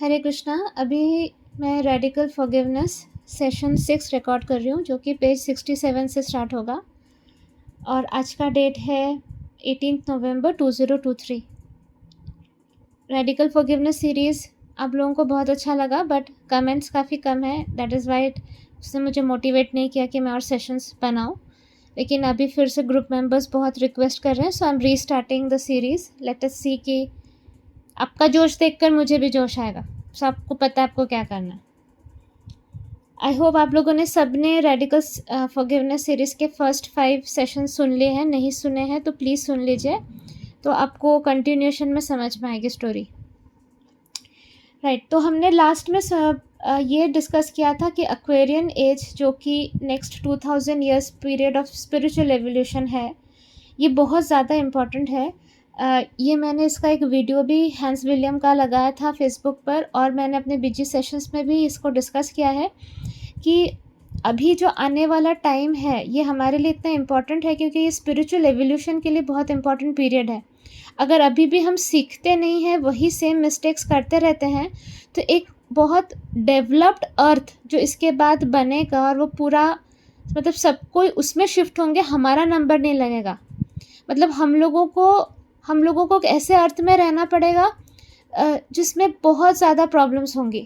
हरे कृष्णा। अभी मैं radical forgiveness session 6 record कर रही हूँ, जो कि पेज 67 से स्टार्ट होगा और आज का डेट है 18 नवंबर 2023। रेडिकल फॉरगिवनेस सीरीज़ आप लोगों को बहुत अच्छा लगा, बट कमेंट्स काफ़ी कम है। दैट इज़ वाई उसने मुझे मोटिवेट नहीं किया कि मैं और सेशंस बनाऊँ। लेकिन अभी फिर से ग्रुप मेंबर्स बहुत रिक्वेस्ट कर रहे हैं, so I am restarting the series. Let us see कि आपका जोश देखकर मुझे भी जोश आएगा। सो आपको पता है आपको क्या करना है। आई होप आप लोगों ने सबने रेडिकल फॉरगिवनेस सीरीज़ के फर्स्ट 5 सेशन सुन लिए हैं। नहीं सुने हैं तो प्लीज़ सुन लीजिए, तो आपको कंटिन्यूशन में समझ में आएगी स्टोरी। राइट, तो हमने लास्ट में ये डिस्कस किया था कि एक्वेरियन एज, जो कि next 2000 years period of spiritual evolution है, ये बहुत ज़्यादा इम्पॉर्टेंट है। ये मैंने इसका एक वीडियो भी हैंस विलियम का लगाया था फेसबुक पर, और मैंने अपने बीजी सेशंस में भी इसको डिस्कस किया है कि अभी जो आने वाला टाइम है ये हमारे लिए इतना इम्पॉर्टेंट है क्योंकि ये स्पिरिचुअल एवोल्यूशन के लिए बहुत इम्पॉर्टेंट पीरियड है। अगर अभी भी हम सीखते नहीं हैं, वही सेम मिस्टेक्स करते रहते हैं, तो एक बहुत डेवलप्ड अर्थ जो इसके बाद बनेगा और वो पूरा मतलब सब कोई उसमें शिफ्ट होंगे, हमारा नंबर नहीं लगेगा। मतलब हम लोगों को एक ऐसे अर्थ में रहना पड़ेगा जिसमें बहुत ज़्यादा प्रॉब्लम्स होंगी,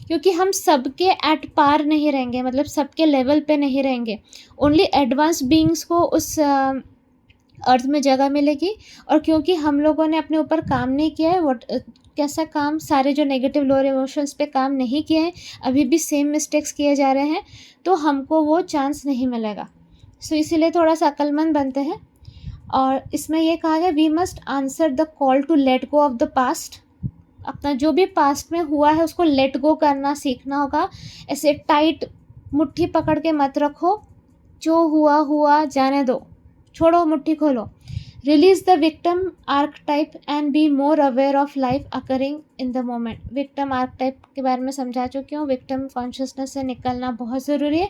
क्योंकि हम सबके एट पार नहीं रहेंगे, मतलब सबके लेवल पे नहीं रहेंगे। ओनली एडवांस बीइंग्स को उस अर्थ में जगह मिलेगी। और क्योंकि हम लोगों ने अपने ऊपर काम नहीं किया है, कैसा काम, सारे जो नेगेटिव लोअर इमोशंस पे काम नहीं किए हैं, अभी भी सेम मिस्टेक्स किए जा रहे हैं, तो हमको वो चांस नहीं मिलेगा। सो इसीलिए थोड़ा सा अक्लमंद बनते हैं। और इसमें ये कहा गया, we must answer the call to let go of the past. अपना जो भी पास्ट में हुआ है उसको लेट गो करना सीखना होगा। ऐसे टाइट मुट्ठी पकड़ के मत रखो, जो हुआ हुआ जाने दो, छोड़ो, मुट्ठी खोलो। Release the victim archetype and be more aware of life occurring in the moment. Victim archetype के बारे में समझा चुकी हूँ। विक्टिम कॉन्शियसनेस से निकलना बहुत ज़रूरी है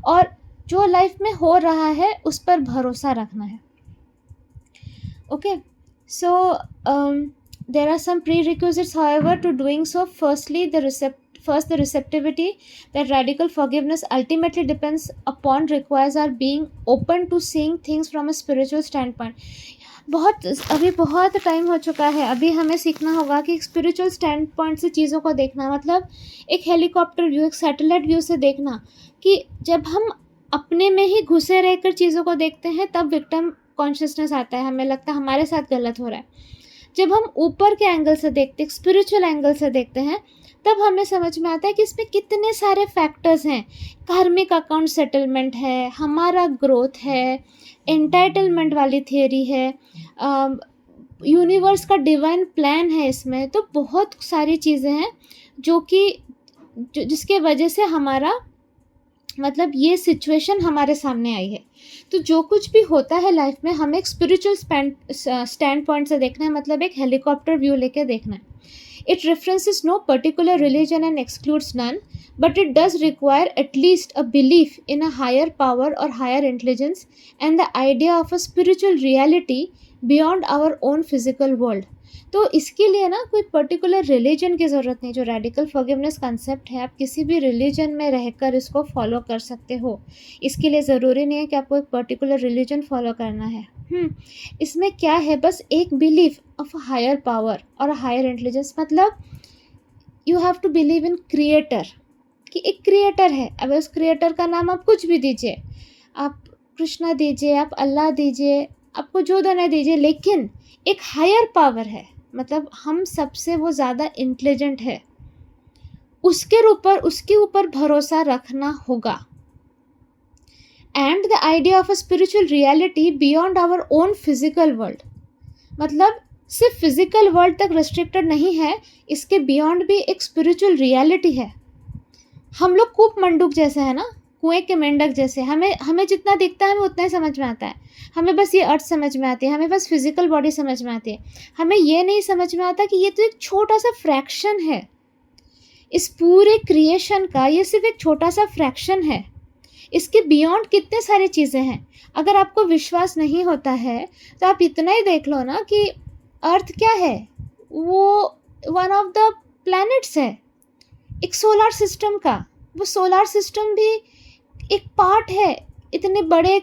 और जो लाइफ में हो रहा है उस पर भरोसा रखना है। Okay, so there are some prerequisites, however, to doing so. Firstly, the receptivity that radical forgiveness ultimately depends upon requires our being open to seeing things from a spiritual standpoint. अभी बहुत टाइम हो चुका है, अभी हमें सीखना होगा कि एक स्पिरिचुअल स्टैंड पॉइंट से चीज़ों को देखना, मतलब एक हेलीकॉप्टर व्यू, एक सैटेलाइट व्यू से देखना, कि जब हम अपने में ही घुसे रहकर चीज़ों को देखते हैं तब विक्टिम कॉन्शियसनेस आता है, हमें लगता है हमारे साथ गलत हो रहा है। जब हम ऊपर के एंगल से देखते हैं, स्पिरिचुअल एंगल से देखते हैं, तब हमें समझ में आता है कि इसमें कितने सारे फैक्टर्स हैं। कार्मिक अकाउंट सेटलमेंट है, हमारा ग्रोथ है, एंटाइटलमेंट वाली थियरी है, यूनिवर्स का डिवाइन प्लान है इसमें। तो बहुत सारी चीज़ें हैं जो कि जिसके वजह से हमारा मतलब ये सिचुएशन हमारे सामने आई है। तो जो कुछ भी होता है लाइफ में, हमें एक स्पिरिचुअल स्टैंड पॉइंट से देखना है, मतलब एक हेलीकॉप्टर व्यू लेके देखना है। It references no particular religion and excludes none, but it does require at least a belief in a higher power और higher intelligence and the idea of a spiritual reality beyond our own physical world. तो इसके लिए ना कोई particular religion की ज़रूरत नहीं। जो रेडिकल फॉरगिवनेस कंसेप्ट है, आप किसी भी रिलीजन में रहकर इसको फॉलो कर सकते हो। इसके लिए ज़रूरी नहीं है कि आपको एक पर्टिकुलर रिलीजन फॉलो करना है। इसमें क्या है, बस एक belief of a higher power और हायर इंटेलिजेंस। मतलब you have to believe in creator, कि एक क्रिएटर है। अब उस क्रिएटर का नाम आप कुछ भी दीजिए, आप कृष्णा दीजिए, आप अल्लाह दीजिए, आपको जो देना दीजिए, लेकिन एक हायर पावर है, मतलब हम सबसे वो ज़्यादा इंटेलिजेंट है, उसके ऊपर भरोसा रखना होगा। And the idea of a spiritual reality beyond our own physical world, मतलब सिर्फ फिजिकल वर्ल्ड तक रिस्ट्रिक्टेड नहीं है, इसके बियॉन्ड भी एक स्पिरिचुअल रियलिटी है। हम लोग कूप मंडूक जैसे है ना, कुएं के मेंढक जैसे। हमें जितना दिखता है हमें उतना ही समझ में आता है। हमें बस ये अर्थ समझ में आती है, हमें बस फिजिकल बॉडी समझ में आती है। हमें ये नहीं समझ में आता कि ये तो एक छोटा सा फ्रैक्शन है इस पूरे क्रिएशन का, ये सिर्फ एक छोटा सा फ्रैक्शन है। इसके बियॉन्ड कितने सारी चीज़ें हैं। अगर आपको विश्वास नहीं होता है तो आप इतना ही देख लो ना कि अर्थ क्या है, वो वन ऑफ द प्लैनेट्स है एक सोलर सिस्टम का, वो सोलर सिस्टम भी एक पार्ट है इतने बड़े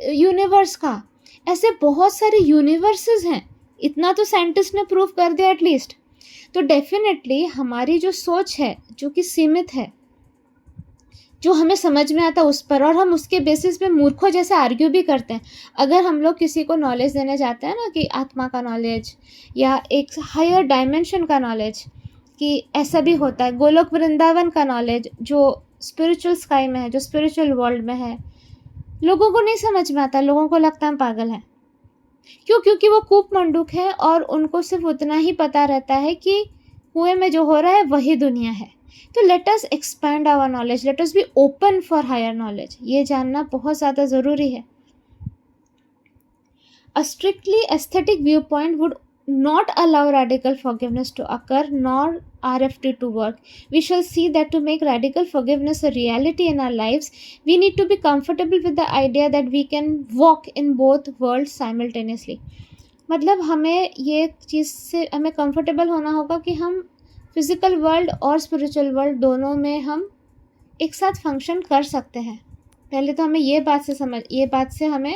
यूनिवर्स का। ऐसे बहुत सारे यूनिवर्सेस हैं, इतना तो साइंटिस्ट ने प्रूव कर दिया एटलीस्ट। तो डेफिनेटली हमारी जो सोच है जो कि सीमित है, जो हमें समझ में आता उस पर, और हम उसके बेसिस पे मूर्खों जैसे आर्ग्यू भी करते हैं। अगर हम लोग किसी को नॉलेज देने जाते हैं ना कि आत्मा का नॉलेज या एक हायर डायमेंशन का नॉलेज, कि ऐसा भी होता है, गोलोक वृंदावन का नॉलेज जो स्पिरिचुअल स्काई में है, जो स्पिरिचुअल वर्ल्ड में है, लोगों को नहीं समझ में आता, लोगों को लगता है पागल है। क्यों? क्योंकि वो कूप मंडूक है और उनको सिर्फ उतना ही पता रहता है कि कुएं में जो हो रहा है वही दुनिया है। तो let us expand our knowledge, let us be open for higher knowledge, ये जानना बहुत ज़्यादा ज़रूरी है। A strictly aesthetic viewpoint would not allow radical forgiveness to occur nor RFT to work. We shall see that to make radical forgiveness a reality in our lives, we need to be comfortable with the idea that we can walk in both worlds simultaneously. मतलब हमें ये चीज़ से हमें comfortable होना होगा कि हम physical world और स्पिरिचुअल वर्ल्ड दोनों में हम एक साथ फंक्शन कर सकते हैं। पहले तो हमें ये बात से हमें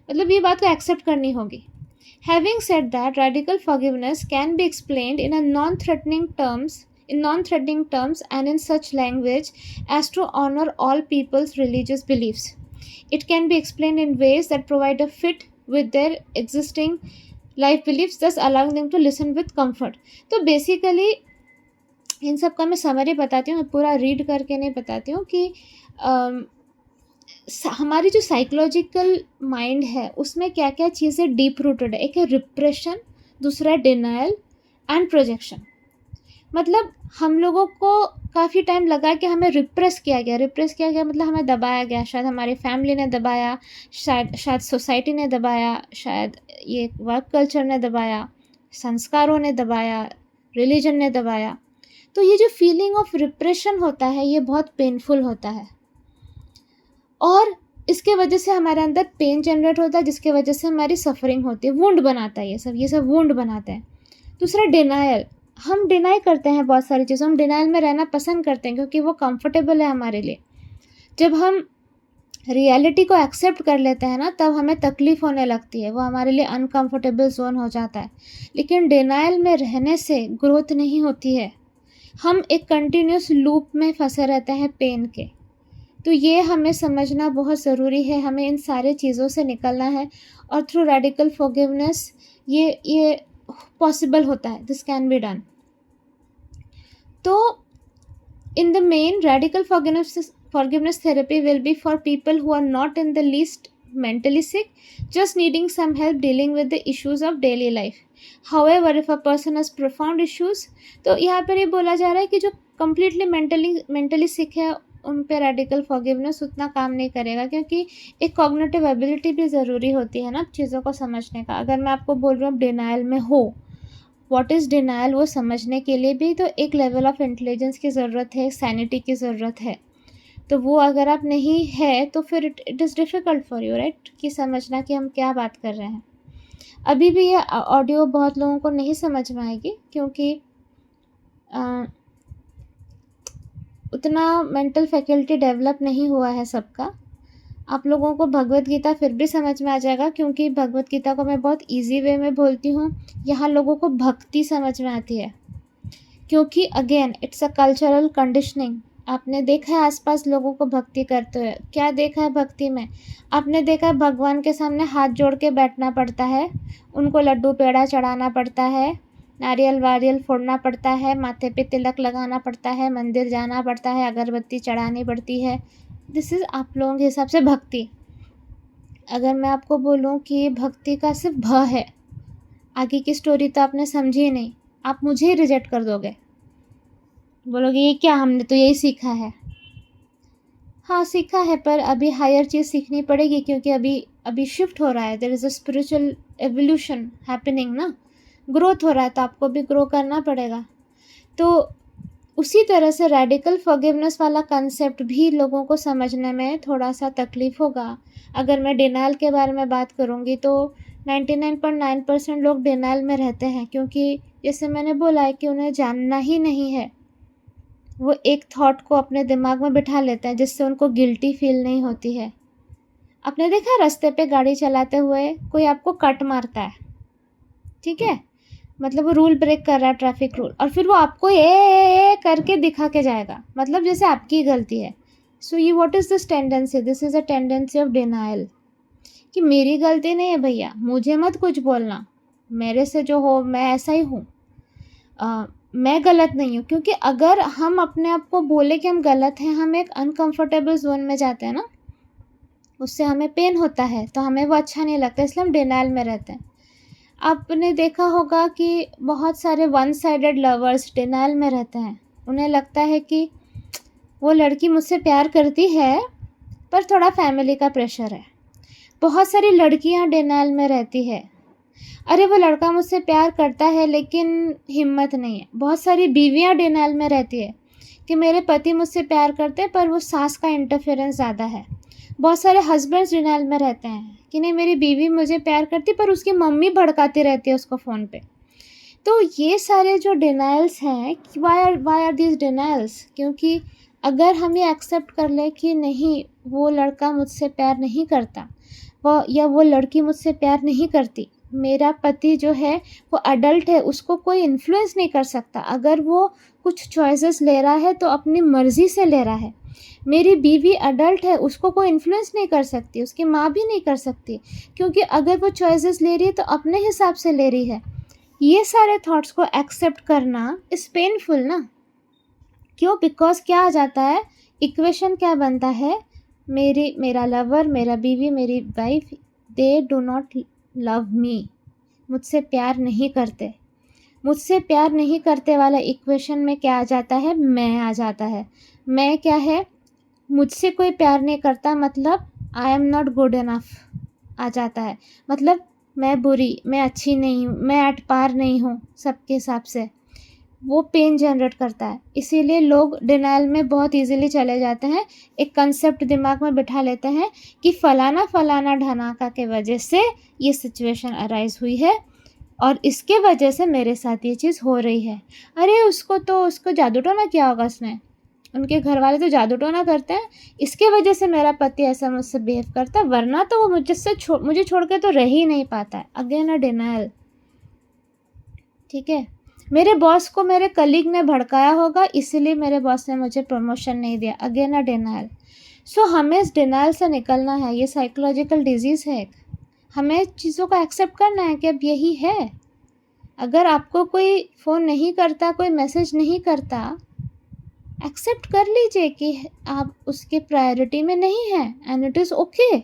मतलब ये बात को एक्सेप्ट करनी होगी। Having said that, radical forgiveness can be explained in non-threatening terms and in such language as to honor all people's religious beliefs. It can be explained in ways that provide a fit with their existing life beliefs, thus allowing them to listen with comfort. तो basically इन सब का मैं summary बताती हूँ, मैं पूरा read करके नहीं बताती हूँ कि हमारी जो साइकोलॉजिकल माइंड है उसमें क्या क्या चीज़ें डीप रूटेड है। एक है रिप्रेशन, दूसरा है डिनायल एंड प्रोजेक्शन। मतलब हम लोगों को काफ़ी टाइम लगा कि हमें रिप्रेस किया गया मतलब हमें दबाया गया, शायद हमारी फैमिली ने दबाया, शायद सोसाइटी ने दबाया, शायद ये वर्क कल्चर ने दबाया, संस्कारों ने दबाया, रिलीजन ने दबाया। तो ये जो फीलिंग ऑफ रिप्रेशन होता है ये बहुत पेनफुल होता है और इसके वजह से हमारे अंदर पेन जनरेट होता है, जिसके वजह से हमारी सफरिंग होती है, वुंड बनाता है, ये सब वुंड बनाता है। दूसरा डिनायल, हम डिनाई करते हैं बहुत सारी चीज़ों, हम डिनाइल में रहना पसंद करते हैं क्योंकि वो कंफर्टेबल है हमारे लिए। जब हम रियलिटी को एक्सेप्ट कर लेते हैं ना तब हमें तकलीफ़ होने लगती है, वो हमारे लिए अनकंफर्टेबल जोन हो जाता है। लेकिन डिनाइल में रहने से ग्रोथ नहीं होती है, हम एक कंटिन्यूस लूप में फंसे रहते हैं पेन के। तो ये हमें समझना बहुत ज़रूरी है, हमें इन सारे चीज़ों से निकलना है और थ्रू रेडिकल फॉरगिवनेस ये पॉसिबल होता है, दिस कैन बी डन। तो in the main radical forgiveness therapy will be for people who are not in the least mentally sick, just needing some help dealing with the issues of daily life. However, if a person has profound issues, तो यहाँ पर ये बोला जा रहा है कि जो completely mentally sick है उन पे रेडिकल फॉरगिवनेस उतना काम नहीं करेगा, क्योंकि एक कॉग्निटिव एबिलिटी भी ज़रूरी होती है ना चीज़ों को समझने का। अगर मैं आपको बोल रही हूँ डिनाइल में हो, व्हाट इज़ डिनाइल, वो समझने के लिए भी तो एक लेवल ऑफ इंटेलिजेंस की ज़रूरत है, सैनिटी की ज़रूरत है। तो वो अगर आप नहीं है तो फिर it is difficult for you, right, कि समझना कि हम क्या बात कर रहे हैं। अभी भी ये ऑडियो बहुत लोगों को नहीं समझ में आएगी क्योंकि उतना मेंटल फैकल्टी डेवलप नहीं हुआ है सबका। आप लोगों को भगवत गीता फिर भी समझ में आ जाएगा क्योंकि भगवत गीता को मैं बहुत इजी वे में बोलती हूँ। यहाँ लोगों को भक्ति समझ में आती है क्योंकि again it's a cultural conditioning. आपने देखा है आसपास लोगों को भक्ति करते हुए, क्या देखा है भक्ति में? आपने देखा है भगवान के सामने हाथ जोड़ के बैठना पड़ता है, उनको लड्डू पेड़ा चढ़ाना पड़ता है, नारियल वारियल फोड़ना पड़ता है, माथे पे तिलक लगाना पड़ता है, मंदिर जाना पड़ता है, अगरबत्ती चढ़ानी पड़ती है। दिस इज़ आप लोगों के हिसाब से भक्ति। अगर मैं आपको बोलूँ कि भक्ति का सिर्फ भ है, आगे की स्टोरी तो आपने समझी ही नहीं, आप मुझे ही रिजेक्ट कर दोगे, बोलोगे ये क्या, हमने तो यही सीखा है। हाँ सीखा है, पर अभी हायर चीज़ सीखनी पड़ेगी क्योंकि अभी शिफ्ट हो रहा है, there is a spiritual evolution happening ना, ग्रोथ हो रहा है, तो आपको भी ग्रो करना पड़ेगा। तो उसी तरह से रेडिकल फॉरगिवनेस वाला कंसेप्ट भी लोगों को समझने में थोड़ा सा तकलीफ़ होगा। अगर मैं डिनाइल के बारे में बात करूँगी तो 99.9% लोग डिनाइल में रहते हैं, क्योंकि जैसे मैंने बोला है कि उन्हें जानना ही नहीं है। वो एक थॉट को अपने दिमाग में बिठा लेते हैं जिससे उनको गिल्टी फील नहीं होती है। आपने देखा है रास्ते पे गाड़ी चलाते हुए कोई आपको कट मारता है, ठीक है, मतलब वो रूल ब्रेक कर रहा है, ट्रैफिक रूल, और फिर वो आपको ए करके दिखा के जाएगा, मतलब जैसे आपकी गलती है। सो ये what is this tendency? This is a tendency of denial, कि मेरी गलती नहीं है भैया, मुझे मत कुछ बोलना, मेरे से जो हो मैं ऐसा ही हूँ, मैं गलत नहीं हूँ। क्योंकि अगर हम अपने आप को बोले कि हम गलत हैं, हम एक अनकंफर्टेबल जोन में जाते हैं ना, उससे हमें पेन होता है, तो हमें वो अच्छा नहीं लगता, इसलिए हम डिनाइल में रहते हैं। आपने देखा होगा कि बहुत सारे वन साइडेड लवर्स डिनाइल में रहते हैं। उन्हें लगता है कि वो लड़की मुझसे प्यार करती है पर थोड़ा फैमिली का प्रेशर है। बहुत सारी लड़कियां डिनाइल में रहती है, अरे वो लड़का मुझसे प्यार करता है लेकिन हिम्मत नहीं है। बहुत सारी बीवियां डिनाइल में रहती है कि मेरे पति मुझसे प्यार करते हैं पर वो सास का इंटरफेरेंस ज़्यादा है। बहुत सारे हस्बैंड्स डिनाइल में रहते हैं कि नहीं, मेरी बीवी मुझे प्यार करती पर उसकी मम्मी भड़काती रहती है उसको फ़ोन पे। तो ये सारे जो डिनाइल्स हैं, वाई आर दीज डिनाइल्स? क्योंकि अगर हम ये एक्सेप्ट कर ले कि नहीं, वो लड़का मुझसे प्यार नहीं करता, वो लड़की मुझसे प्यार नहीं करती, मेरा पति जो है वो अडल्ट है, उसको कोई इन्फ्लुएंस नहीं कर सकता, अगर वो कुछ चॉइसेस ले रहा है तो अपनी मर्ज़ी से ले रहा है। मेरी बीवी अडल्ट है, उसको कोई इन्फ्लुएंस नहीं कर सकती, उसकी माँ भी नहीं कर सकती, क्योंकि अगर वो चॉइसेस ले रही है तो अपने हिसाब से ले रही है। ये सारे थॉट्स को एक्सेप्ट करना इज़ पेनफुल ना। क्यों? बिकॉज क्या आ जाता है, इक्वेशन क्या बनता है, मेरा लवर, मेरा बीवी, मेरी wife, they do not love me, मुझसे प्यार नहीं करते। मुझसे प्यार नहीं करते वाला इक्वेशन में क्या आ जाता है, मैं आ जाता है। मैं क्या है, मुझसे कोई प्यार नहीं करता, मतलब I am not good enough आ जाता है, मतलब मैं बुरी, मैं अच्छी नहीं हूँ, मैं एट पार नहीं हूँ सबके हिसाब से। वो पेन जनरेट करता है, इसीलिए लोग डिनाइल में बहुत इजीली चले जाते हैं। एक कंसेप्ट दिमाग में बिठा लेते हैं कि फलाना फलाना ढनाका के वजह से ये सिचुएशन अराइज हुई है और इसके वजह से मेरे साथ ये चीज़ हो रही है। अरे उसको जादू टोना किया होगा उसने, उनके घर वाले तो जादू टोना करते हैं, इसके वजह से मेरा पति ऐसा मुझसे बिहेव करता है, वरना तो वो मुझे छोड़ के तो रह ही नहीं पाता है। अगेन अ डिनाइल, ठीक है। मेरे बॉस को मेरे कलीग ने भड़काया होगा, इसीलिए मेरे बॉस ने मुझे प्रमोशन नहीं दिया, अगेन अ डिनाइल। सो हमें इस डिनाइल से निकलना है, ये साइकोलॉजिकल डिजीज़ है। हमें चीज़ों को एक्सेप्ट करना है कि अब यही है। अगर आपको कोई फ़ोन नहीं करता, कोई मैसेज नहीं करता, एक्सेप्ट कर लीजिए कि आप उसके प्रायोरिटी में नहीं हैं, एंड इट इज़ ओके।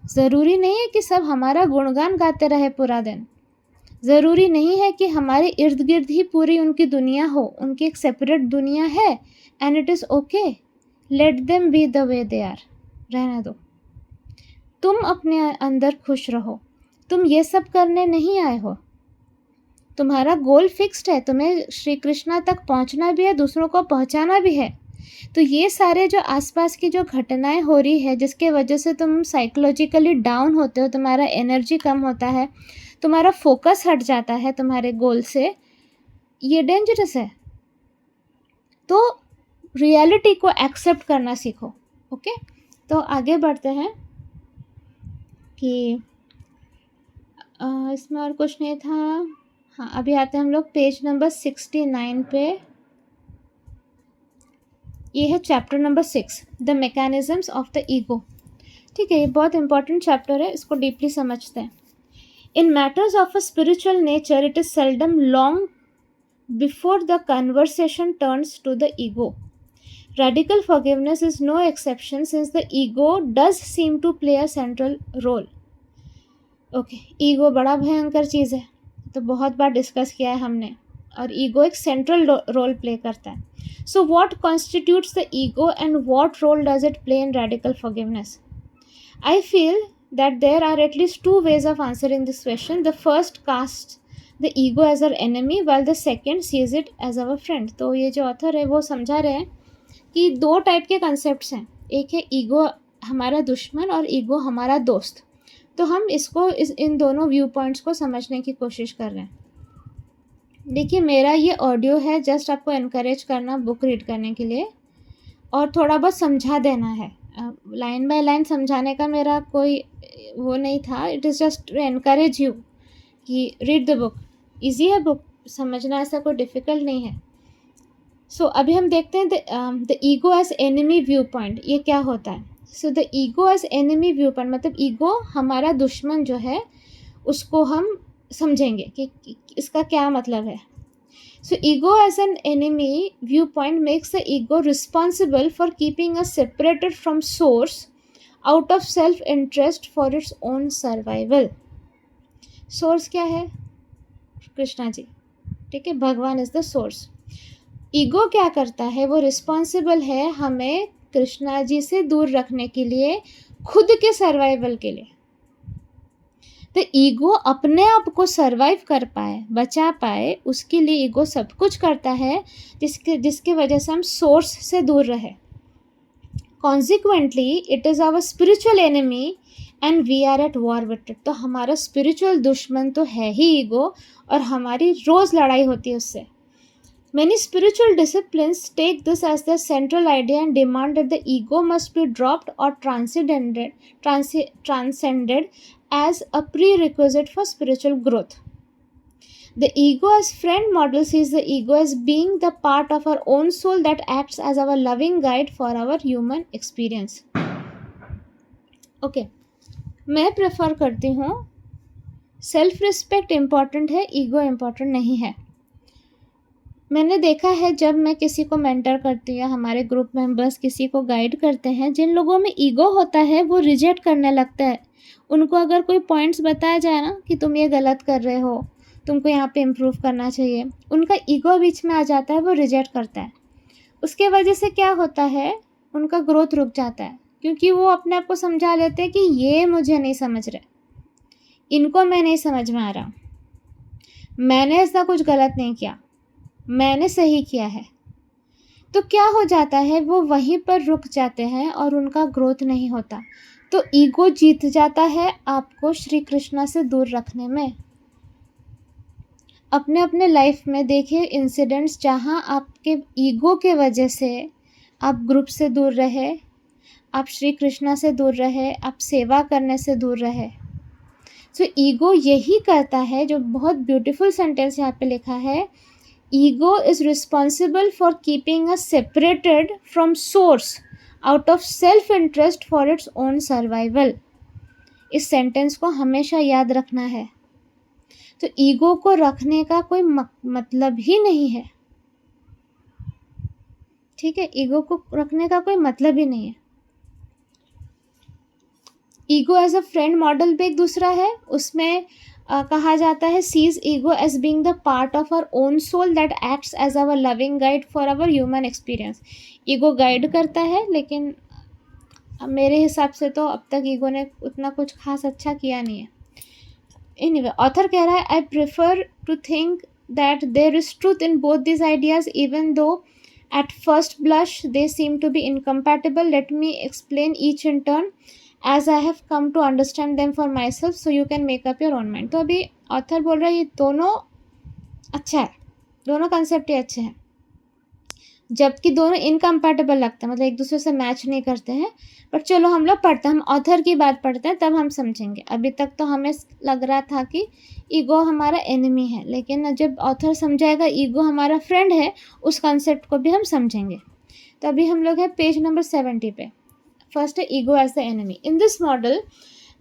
ज़रूरी नहीं है कि सब हमारा गुणगान गाते रहे पूरा दिन, ज़रूरी नहीं है कि हमारे इर्द गिर्द ही पूरी उनकी दुनिया हो, उनकी एक सेपरेट दुनिया है, and it is okay. Let them be the way they are, रहने दो। तुम अपने अंदर खुश रहो, तुम ये सब करने नहीं आए हो, तुम्हारा गोल फिक्स्ड है, तुम्हें श्री कृष्णा तक पहुंचना भी है, दूसरों को पहुंचाना भी है। तो ये सारे जो आसपास की जो घटनाएं हो रही है जिसके वजह से तुम साइकोलॉजिकली डाउन होते हो, तुम्हारा एनर्जी कम होता है, तुम्हारा फोकस हट जाता है तुम्हारे गोल से, ये डेंजरस है। तो रियलिटी को एक्सेप्ट करना सीखो। ओके, तो आगे बढ़ते हैं कि इसमें और कुछ नहीं था। हाँ, अभी आते हैं हम लोग पेज नंबर 69 पे। ये है chapter number 6, the mechanisms of the ego. ठीक है, ये बहुत इंपॉर्टेंट चैप्टर है, इसको डीपली समझते हैं। In matters of a spiritual nature, it is seldom long before the conversation turns to the ego. Radical forgiveness is no exception, since the ego does seem to play a central role. Okay, ego बड़ा भयंकर चीज़ है, तो बहुत बार discuss किया है हमने, और ego एक सेंट्रल रोल प्ले करता है। So what constitutes the ego and what role does it play in radical forgiveness? I feel that there are at least two ways of answering this question. The first casts the ego as our enemy, while the second sees it as our friend. तो ये जो author है वो समझा रहे हैं कि दो टाइप के कंसेप्ट्स हैं, एक है ईगो हमारा दुश्मन और ईगो हमारा दोस्त। तो हम इसको इन दोनों व्यू पॉइंट्स को समझने की कोशिश कर रहे हैं। देखिए, मेरा ये ऑडियो है जस्ट आपको इनकरेज करना बुक रीड करने के लिए, और थोड़ा बहुत समझा देना है। लाइन बाय लाइन समझाने का मेरा कोई वो नहीं था, it is just to encourage you कि रीड द बुक। ईजी है बुक, समझना ऐसा कोई डिफ़िकल्ट नहीं है। सो अभी हम देखते हैं the ego as enemy viewpoint, ये क्या होता है। So the ego as enemy viewpoint मतलब ईगो हमारा दुश्मन जो है उसको हम समझेंगे कि इसका क्या मतलब है। So ego as an enemy viewpoint makes the ego responsible for keeping us separated from source out of self-interest for its own survival. Source क्या है? कृष्णा जी, ठीक है, भगवान इज द सोर्स। ईगो क्या करता है, वो रिस्पॉन्सिबल है हमें कृष्णा जी से दूर रखने के लिए, खुद के सर्वाइवल के लिए। तो ईगो अपने आप को सर्वाइव कर पाए, बचा पाए, उसके लिए ईगो सब कुछ करता है जिसके वजह से हम सोर्स से दूर रहे। Consequently it is our spiritual enemy and we are at war with it. तो हमारा स्पिरिचुअल दुश्मन तो है ही ईगो, और हमारी रोज़ लड़ाई होती है उससे। Many spiritual disciplines take this as their central idea and demand that the ego must be dropped or transcended as a prerequisite for spiritual growth. The ego as friend model sees the ego as being the part of our own soul that acts as our loving guide for our human experience. Okay, मैं prefer करती हूँ self respect important है, ego important नहीं है। मैंने देखा है जब मैं किसी को मेंटर करती हूँ या हमारे ग्रुप मेंबर्स किसी को गाइड करते हैं, जिन लोगों में ईगो होता है वो रिजेक्ट करने लगता है। उनको अगर कोई पॉइंट्स बताया जाए ना कि तुम ये गलत कर रहे हो, तुमको यहाँ पे इम्प्रूव करना चाहिए, उनका ईगो बीच में आ जाता है, वो रिजेक्ट करता है। उसके वजह से क्या होता है, उनका ग्रोथ रुक जाता है, क्योंकि वो अपने आप को समझा लेते हैं कि ये मुझे नहीं समझ रहे, इनको मैं नहीं समझ में आ रहा, मैंने ऐसा कुछ गलत नहीं किया, मैंने सही किया है। तो क्या हो जाता है, वो वहीं पर रुक जाते हैं और उनका ग्रोथ नहीं होता। तो ईगो जीत जाता है आपको श्री कृष्णा से दूर रखने में। अपने अपने लाइफ में देखिए इंसिडेंट्स जहाँ आपके ईगो के वजह से आप ग्रुप से दूर रहे, आप श्री कृष्णा से दूर रहे, आप सेवा करने से दूर रहे। सो ईगो यही करता है, जो बहुत ब्यूटीफुल सेंटेंस यहाँ पे लिखा है, ego is responsible for keeping us separated from source out of self-interest for its own survival. इस सेंटेंस को हमेशा याद रखना है। तो ईगो को रखने का कोई मतलब ही नहीं है, ठीक है, ईगो को रखने का कोई मतलब ही नहीं है। Ego as a friend model भी एक दूसरा है, उसमें कहा जाता है sees ego as being the part of our own soul that acts as our loving guide for our human experience. Ego guide करता है, लेकिन मेरे हिसाब से तो अब तक ईगो ने उतना कुछ खास अच्छा किया नहीं है। एनीवे, ऑथर कह रहा है, I prefer to think that there is truth in both this ideas even though at first blush they seem to be incompatible. Let me explain each in turn as I have come to understand them for myself, so you can make up your own mind. तो अभी author बोल रहा है ये दोनों अच्छा है, दोनों कंसेप्ट ही अच्छे हैं, जबकि दोनों इनकम्पैटिबल लगते हैं, मतलब एक दूसरे से मैच नहीं करते हैं। बट चलो हम लोग पढ़ते हैं, हम ऑथर की बात पढ़ते हैं, तब हम समझेंगे। अभी तक तो हमें लग रहा था कि ईगो हमारा एनिमी है, लेकिन जब ऑथर समझाएगा ईगो हमारा फ्रेंड है, उस कंसेप्ट को भी हम समझेंगे। तो अभी हम लोग हैं पेज नंबर 70 पे। First, ego as the enemy. In this model,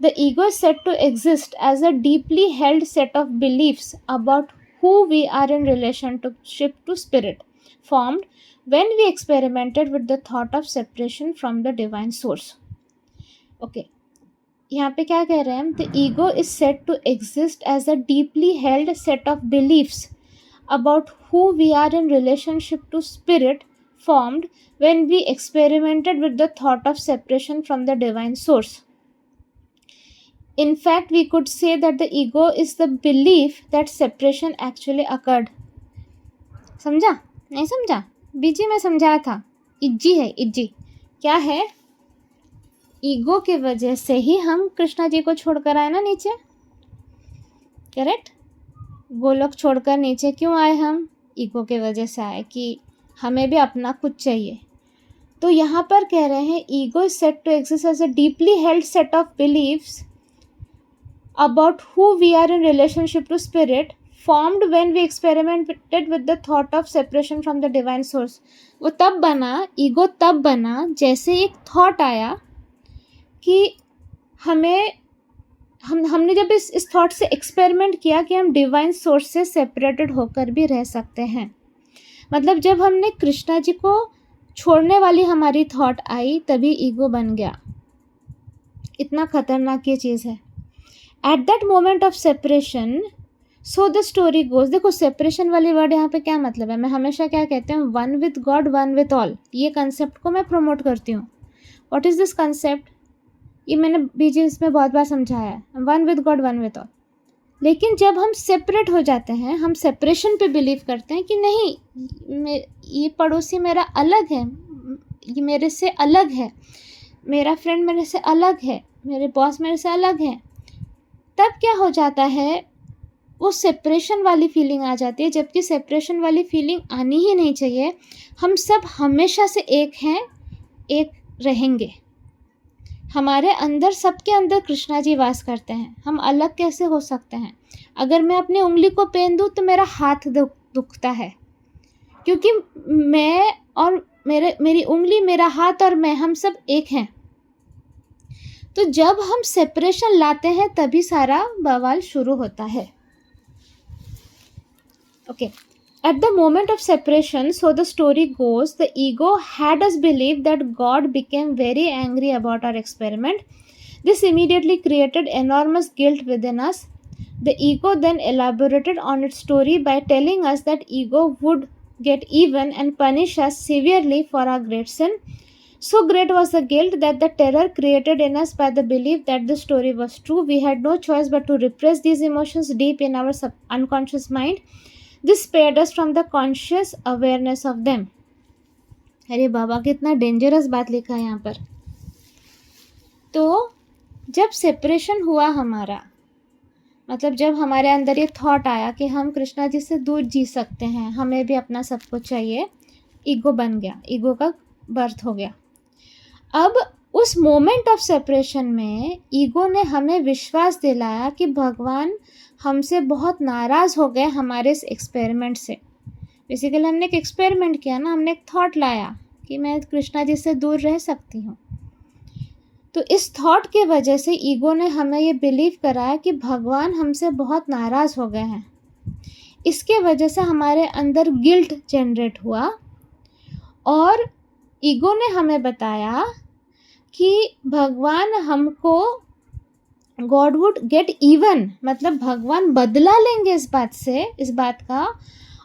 the ego is said to exist as a deeply held set of beliefs about who we are in relationship to spirit, formed when we experimented with the thought of separation from the divine source. Okay, यहाँ पे क्या कह रहे हैं हम? The ego is said to exist as a deeply held set of beliefs about who we are in relationship to spirit, formed when we experimented with the thought of separation from the divine source. In fact, we could say that the ego is the belief that separation actually occurred. समझा? नहीं समझा? बीजी में समझाया था, easy है, easy क्या है? Ego के वजह से ही हम कृष्णा जी को छोड़कर आए ना नीचे, करेक्ट। गोलोक छोड़कर नीचे क्यों आए हम? ईगो के वजह से आए कि हमें भी अपना कुछ चाहिए। तो यहाँ पर कह रहे हैं ego is said to exist as a deeply held set of beliefs about who we are in relationship to spirit, formed when we experimented with the thought of separation from the divine source. वो तब बना, ego तब बना जैसे एक thought आया कि हमने जब इस थॉट से एक्सपेरिमेंट किया कि हम डिवाइन सोर्स से सेपरेटेड होकर भी रह सकते हैं। मतलब जब हमने कृष्णा जी को छोड़ने वाली हमारी थॉट आई तभी ईगो बन गया। इतना खतरनाक ये चीज़ है। At that moment of separation, so the story goes. देखो सेपरेशन वाली वर्ड यहाँ पे क्या मतलब है? मैं हमेशा क्या कहते हैं, one with God one with all, ये कंसेप्ट को मैं प्रमोट करती हूँ। What is this concept? ये मैंने बीजेस में बहुत बार समझाया है, one with God one with all. लेकिन जब हम सेपरेट हो जाते हैं, हम सेपरेशन पे बिलीव करते हैं कि नहीं, ये पड़ोसी मेरा अलग है, ये मेरे से अलग है, मेरा फ्रेंड मेरे से अलग है, मेरे बॉस मेरे से अलग है, तब क्या हो जाता है, वो सेपरेशन वाली फीलिंग आ जाती है। जबकि सेपरेशन वाली फीलिंग आनी ही नहीं चाहिए। हम सब हमेशा से एक हैं, एक रहेंगे। हमारे अंदर, सबके अंदर कृष्णा जी वास करते हैं। हम अलग कैसे हो सकते हैं? अगर मैं अपनी उंगली को पेन दूँ तो मेरा हाथ दुखता है, क्योंकि मैं और मेरी उंगली, मेरा हाथ और मैं, हम सब एक हैं। तो जब हम सेपरेशन लाते हैं तभी सारा बवाल शुरू होता है। Okay, at the moment of separation, so the story goes, the ego had us believe that God became very angry about our experiment. This immediately created enormous guilt within us. The ego then elaborated on its story by telling us that ego would get even and punish us severely for our great sin. So great was the guilt that the terror created in us by the belief that the story was true, we had no choice but to repress these emotions deep in our unconscious mind. This spared us from the conscious awareness of them. अरे बाबा, कितना dangerous बात लिखा है यहाँ पर। तो जब separation हुआ हमारा, मतलब जब हमारे अंदर ये थॉट आया कि हम कृष्णा जी से दूर जी सकते हैं, हमें भी अपना सब कुछ चाहिए, ईगो बन गया, ईगो का बर्थ हो गया। अब उस मोमेंट ऑफ सेपरेशन में ईगो ने हमें विश्वास दिलाया कि भगवान हमसे बहुत नाराज़ हो गए हमारे इस एक्सपेरिमेंट से। बेसिकली हमने एक एक्सपेरिमेंट किया ना, हमने एक थॉट लाया कि मैं कृष्णा जी से दूर रह सकती हूँ। तो इस थॉट के वजह से ईगो ने हमें ये बिलीव कराया कि भगवान हमसे बहुत नाराज़ हो गए हैं। इसके वजह से हमारे अंदर गिल्ट जनरेट हुआ और ईगो ने हमें बताया कि भगवान हमको, गॉड वुड गेट इवन, मतलब भगवान बदला लेंगे इस बात का,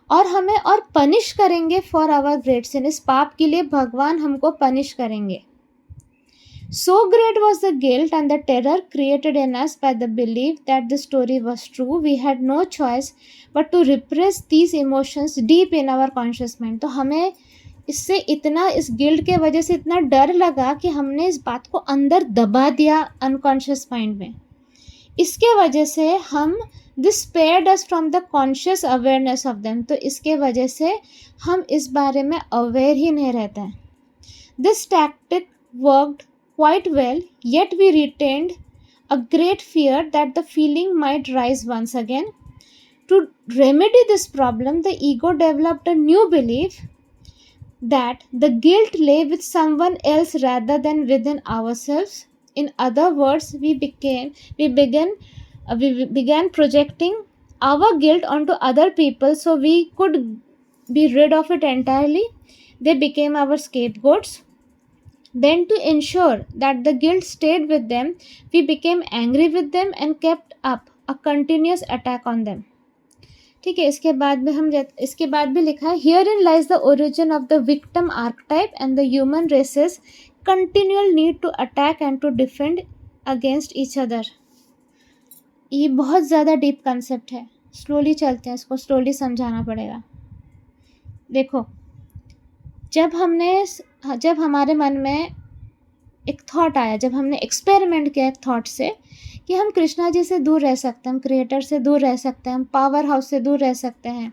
और हमें और पनिश करेंगे फॉर आवर ग्रेट सिन। इस पाप के लिए भगवान हमको पनिश करेंगे। So great was the guilt and the terror created in us by the belief that the story was true. We had no choice but to repress these emotions deep in our conscious mind. तो हमें इससे इतना, इस guilt के वजह से इतना डर लगा कि हमने इस बात को अंदर दबा दिया अनकॉन्शियस माइंड में। इसके वजह से हम, this spared us from the conscious awareness of them. तो इसके वजह से हम इस बारे में अवेयर ही नहीं रहते हैं। This tactic worked quite well, yet we retained a great fear that the feeling might rise once again. To remedy this problem, the ego developed a new belief that the guilt lay with someone else rather than within ourselves. In other words, we began projecting our guilt onto other people so we could be rid of it entirely. They became our scapegoats. Then, to ensure that the guilt stayed with them, we became angry with them and kept up a continuous attack on them. ठीक है, इसके बाद भी लिखा है, Herein lies the origin of the victim archetype and the human race's continual need to attack and to defend against each other. ये बहुत ज़्यादा डीप कंसेप्ट है, स्लोली चलते हैं, इसको स्लोली समझाना पड़ेगा। देखो, जब हमारे मन में एक थॉट आया, जब हमने एक्सपेरिमेंट किया एक थॉट से कि हम कृष्णा जी से दूर रह सकते हैं, हम क्रिएटर से दूर रह सकते हैं, हम पावर हाउस से दूर रह सकते हैं,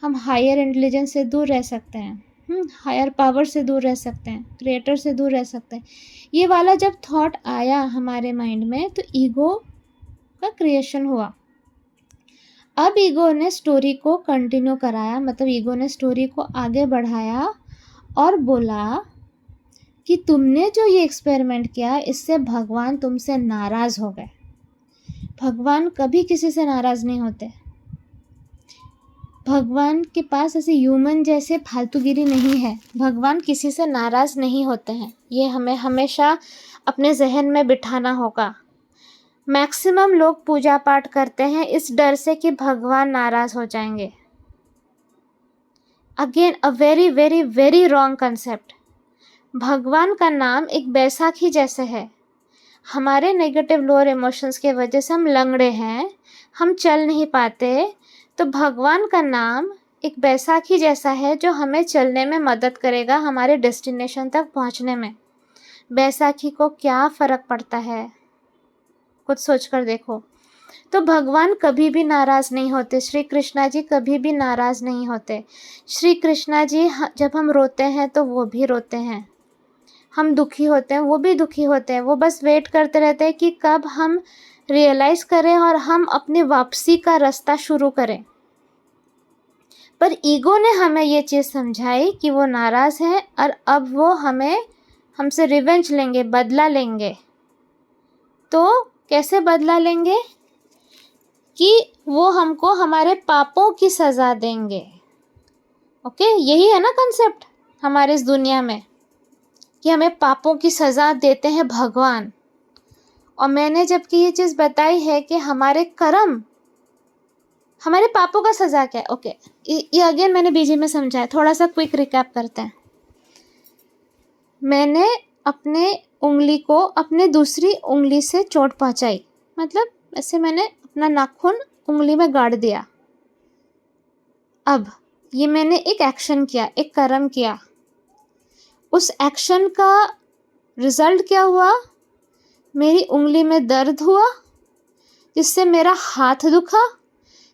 हम हायर इंटेलिजेंस से दूर रह सकते हैं, हायर पावर से दूर रह सकते हैं, क्रिएटर से दूर रह सकते हैं, ये वाला जब थॉट आया हमारे माइंड में तो ईगो का क्रिएशन हुआ। अब ईगो ने स्टोरी को कंटिन्यू कराया, मतलब ईगो ने स्टोरी को आगे बढ़ाया और बोला कि तुमने जो ये एक्सपेरिमेंट किया इससे भगवान तुमसे नाराज़ हो गए। भगवान कभी किसी से नाराज़ नहीं होते। भगवान के पास ऐसे ह्यूमन जैसे फालतूगिरी नहीं है। भगवान किसी से नाराज़ नहीं होते हैं, ये हमें हमेशा अपने जहन में बिठाना होगा। मैक्सिमम लोग पूजा पाठ करते हैं इस डर से कि भगवान नाराज़ हो जाएंगे। Again a very very very wrong concept. भगवान का नाम एक बैसाखी जैसे है। हमारे नेगेटिव लोअर इमोशंस के वजह से हम लंगड़े हैं, हम चल नहीं पाते, तो भगवान का नाम एक बैसाखी जैसा है जो हमें चलने में मदद करेगा, हमारे डेस्टिनेशन तक पहुंचने में। बैसाखी को क्या फ़र्क पड़ता है, कुछ सोच कर देखो। तो भगवान कभी भी नाराज़ नहीं होते, श्री कृष्णा जी कभी भी नाराज़ नहीं होते। श्री कृष्णा जी जब हम रोते हैं तो वो भी रोते हैं, हम दुखी होते हैं वो भी दुखी होते हैं। वो बस वेट करते रहते हैं कि कब हम रियलाइज़ करें और हम अपनी वापसी का रास्ता शुरू करें। पर ईगो ने हमें ये चीज़ समझाई कि वो नाराज़ हैं और अब वो हमसे रिवेंज लेंगे, बदला लेंगे। तो कैसे बदला लेंगे? कि वो हमको हमारे पापों की सज़ा देंगे। ओके, यही है ना कंसेप्ट हमारे इस दुनिया में, कि हमें पापों की सज़ा देते हैं भगवान। और मैंने जबकि ये चीज़ बताई है कि हमारे कर्म हमारे पापों का सज़ा क्या है। ओके, ये अगेन मैंने बीजी में समझाया, थोड़ा सा क्विक रिकैप करते हैं। मैंने अपने उंगली को अपने दूसरी उंगली से चोट पहुंचाई, मतलब ऐसे मैंने अपना नाखून उंगली में गाड़ दिया। अब ये मैंने एक एक्शन किया, एक कर्म किया। उस एक्शन का रिजल्ट क्या हुआ? मेरी उंगली में दर्द हुआ, जिससे मेरा हाथ दुखा,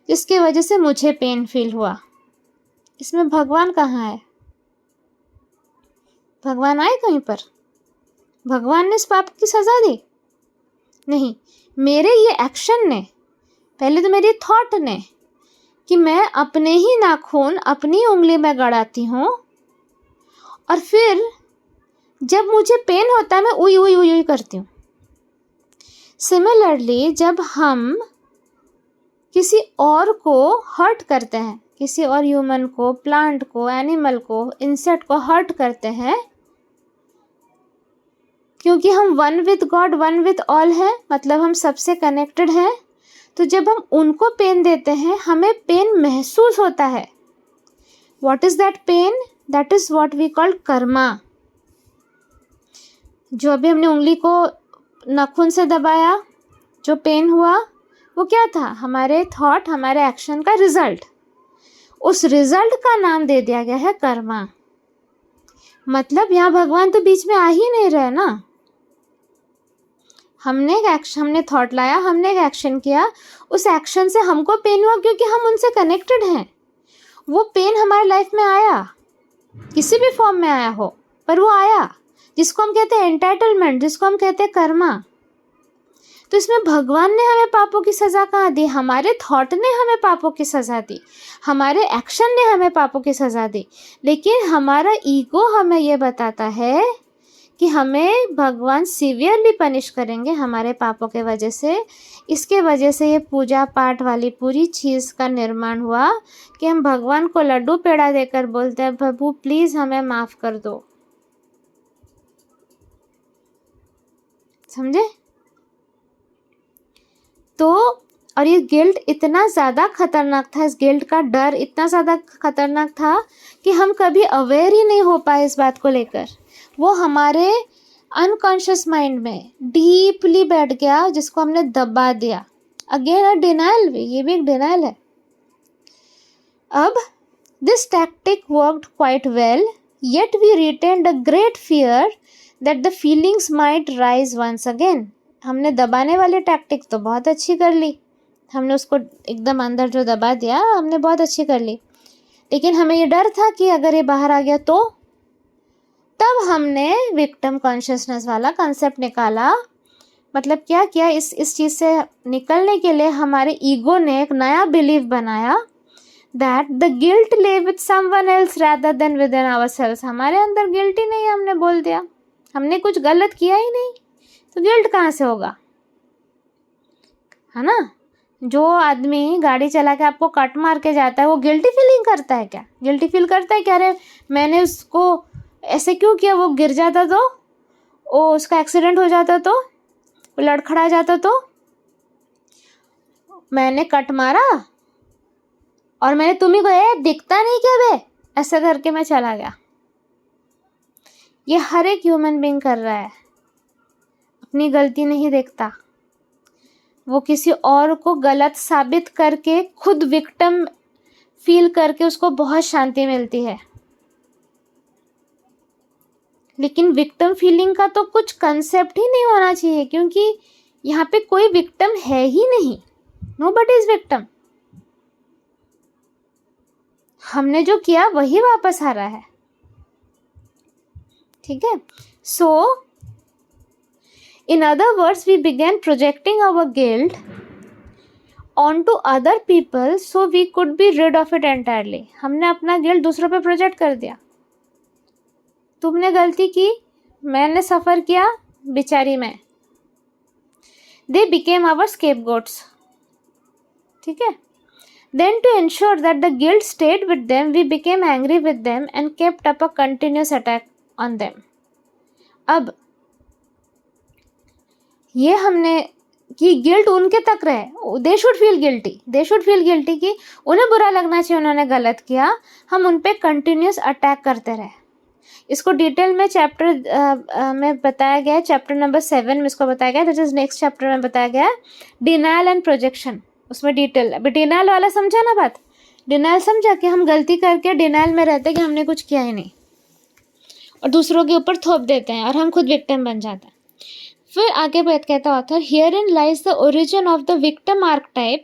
जिसकी वजह से मुझे पेन फील हुआ। इसमें भगवान कहाँ है? भगवान आए कहीं पर? भगवान ने इस पाप की सज़ा दी? नहीं, मेरे ये एक्शन ने, पहले तो मेरी थॉट ने, कि मैं अपने ही नाखून अपनी उंगली में गड़ाती हूँ और फिर जब मुझे पेन होता है मैं उई उई उई उई करती हूँ। सिमिलरली जब हम किसी और को हर्ट करते हैं, किसी और ह्यूमन को, प्लांट को, एनिमल को, इंसेक्ट को हर्ट करते हैं, क्योंकि हम one with God one with all हैं, मतलब हम सबसे कनेक्टेड हैं, तो जब हम उनको पेन देते हैं हमें पेन महसूस होता है। What is that pain? That is what we call karma. जो अभी हमने उंगली को नाखून से दबाया, जो पेन हुआ, वो क्या था? हमारे थॉट, हमारे एक्शन का रिजल्ट। उस रिजल्ट का नाम दे दिया गया है कर्मा। मतलब यहाँ भगवान तो बीच में आ ही नहीं रहे ना। हमने थॉट लाया, हमने एक एक्शन किया, उस एक्शन से हमको पेन हुआ क्योंकि हम उनसे कनेक्टेड हैं। वो पेन हमारे लाइफ में आया, किसी भी फॉर्म में आया हो, पर वो आया, जिसको हम कहते हैं एंटाइटलमेंट, जिसको हम कहते हैं कर्मा। तो इसमें भगवान ने हमें पापों की सज़ा कहाँ दी? हमारे थॉट ने हमें पापों की सज़ा दी, हमारे एक्शन ने हमें पापों की सज़ा दी। लेकिन हमारा ईगो हमें ये बताता है कि हमें भगवान सीवियरली पनिश करेंगे हमारे पापों के वजह से। इसके वजह से ये पूजा पाठ वाली पूरी चीज़ का निर्माण हुआ कि हम भगवान को लड्डू पेड़ा देकर बोलते हैं, प्रभु प्लीज़ हमें माफ़ कर दो। समझे? तो और ये गिल्ट इतना ज़्यादा खतरनाक था, इस गिल्ट का डर इतना ज़्यादा खतरनाक था कि हम कभी अवेयर ही नहीं हो पाए इस बात को लेकर। वो हमारे अनकॉन्शियस माइंड में डीपली बैठ गया, जिसको हमने दबा दिया। अगेन अ डिनाइल, ये भी एक डिनाइल है। अब this tactic worked quite well, yet we retained a great fear that the feelings might rise once again. हमने दबाने वाली टैक्टिक तो बहुत अच्छी कर ली, हमने उसको एकदम अंदर जो दबा दिया हमने बहुत अच्छी कर ली, लेकिन हमें ये डर था कि अगर ये बाहर आ गया तो। तब हमने विक्टिम कॉन्शियसनेस वाला कंसेप्ट निकाला। मतलब क्या किया, इस चीज़ से निकलने के लिए हमारे ईगो ने एक नया बिलीव बनाया दैट द गिल्ट ले with someone else rather than with in ourselves. हमारे अंदर गिल्ट ही नहीं है, हमने बोल दिया, हमने कुछ गलत किया ही नहीं, तो गिल्ट कहाँ से होगा, है ना। जो आदमी गाड़ी चला के आपको कट मार के जाता है वो गिल्टी फीलिंग करता है क्या? गिल्टी फील करता है क्या? अरे मैंने उसको ऐसे क्यों किया, वो गिर जाता तो, वो उसका एक्सीडेंट हो जाता तो, वो लड़खड़ा जाता तो, मैंने कट मारा और मैंने तुम्ही को ये दिखता नहीं क्या बे, ऐसा करके मैं चला गया। ये हर एक ह्यूमन बीइंग कर रहा है, अपनी गलती नहीं देखता, वो किसी और को गलत साबित करके खुद विक्टिम फील करके उसको बहुत शांति मिलती है। लेकिन विक्टिम फीलिंग का तो कुछ कंसेप्ट ही नहीं होना चाहिए, क्योंकि यहाँ पे कोई विक्टिम है ही नहीं, नोबडी इज विक्टिम। हमने जो किया वही वापस आ रहा है, ठीक है। So in other words we begin projecting our guilt onto other people so we could be rid of it entirely। हमने अपना गिल्ट दूसरों पे प्रोजेक्ट कर दिया। तुमने गलती की, मैंने सफ़र किया, बेचारी मैं। They became our scapegoats, ठीक है। Then to ensure that the guilt stayed with them, we became angry with them and kept up a continuous attack on them। अब ये हमने कि गिल्ट उनके तक रहे, दे शुड फील गिल्टी कि उन्हें बुरा लगना चाहिए, उन्होंने गलत किया, हम उन पे कंटिन्यूस अटैक करते रहे। इसको डिटेल में चैप्टर में बताया गया है, चैप्टर नंबर 7 में इसको बताया गया है, दैट इज नेक्स्ट चैप्टर में बताया गया है डिनायल एंड प्रोजेक्शन। उसमें डिटेल, अभी डिनायल वाला समझा ना बात, डिनायल समझा कि हम गलती करके डिनायल में रहते कि हमने कुछ किया ही नहीं और दूसरों के ऊपर थोप देते हैं और हम खुद विक्टिम बन जाते हैं। फिर आगे बात कहता author, herein lies the origin of the victim archetype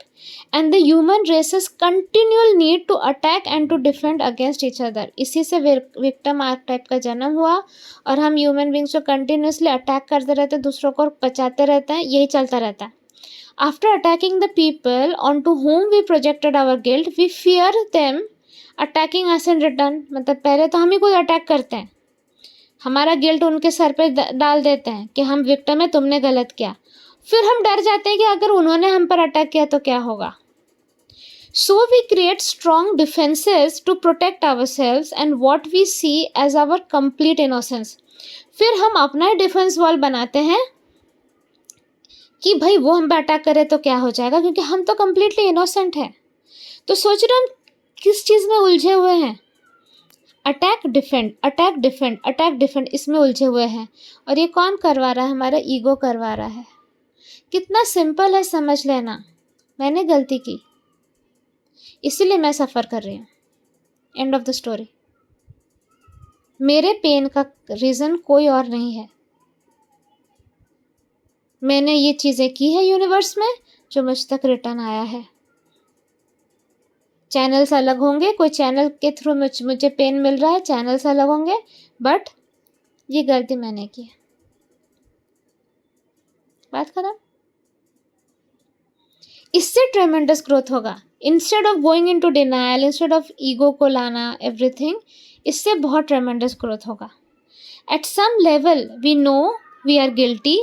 and the human race's continual need to attack and to defend against each other. इसी से विक्टिम आर्कटाइप का जन्म हुआ और हम ह्यूमन बींग्स को कंटिन्यूसली अटैक करते रहते हैं, दूसरों को बचाते रहते हैं, यही चलता रहता है। After attacking the people onto whom we projected our guilt we fear them attacking us in return. मतलब पहले तो हम ही कोई अटैक करते हैं, हमारा गिल्ट उनके सर पे डाल देते हैं कि हम विक्टिम है, तुमने गलत किया। फिर हम डर जाते हैं कि अगर उन्होंने हम पर अटैक किया तो क्या होगा। So we create strong defences to protect ourselves and what we see as our complete innocence. फिर हम अपना ही डिफेंस वॉल बनाते हैं कि भाई वो हम पे अटैक करे तो क्या हो जाएगा, क्योंकि हम तो कंप्लीटली इनोसेंट हैं। तो सोच रहे हम किस चीज़ में उलझे हुए हैं, अटैक डिफेंड, इसमें उलझे हुए हैं। और ये कौन करवा रहा है? हमारा ईगो करवा रहा है। कितना सिंपल है समझ लेना, मैंने गलती की इसीलिए मैं सफ़र कर रही हूँ, एंड ऑफ द स्टोरी। मेरे पेन का रीज़न कोई और नहीं है, मैंने ये चीज़ें की है यूनिवर्स में जो मुझ तक रिटर्न आया है। चैनल्स अलग होंगे, कोई चैनल के थ्रू मुझे पेन मिल रहा है, चैनल्स अलग होंगे, बट ये गलती मैंने की है, बात खत्म। इससे ट्रेमेंडस ग्रोथ होगा। Instead of going into denial, instead of ego को लाना एवरीथिंग, इससे बहुत ट्रेमेंडस ग्रोथ होगा। At some level we know we are guilty,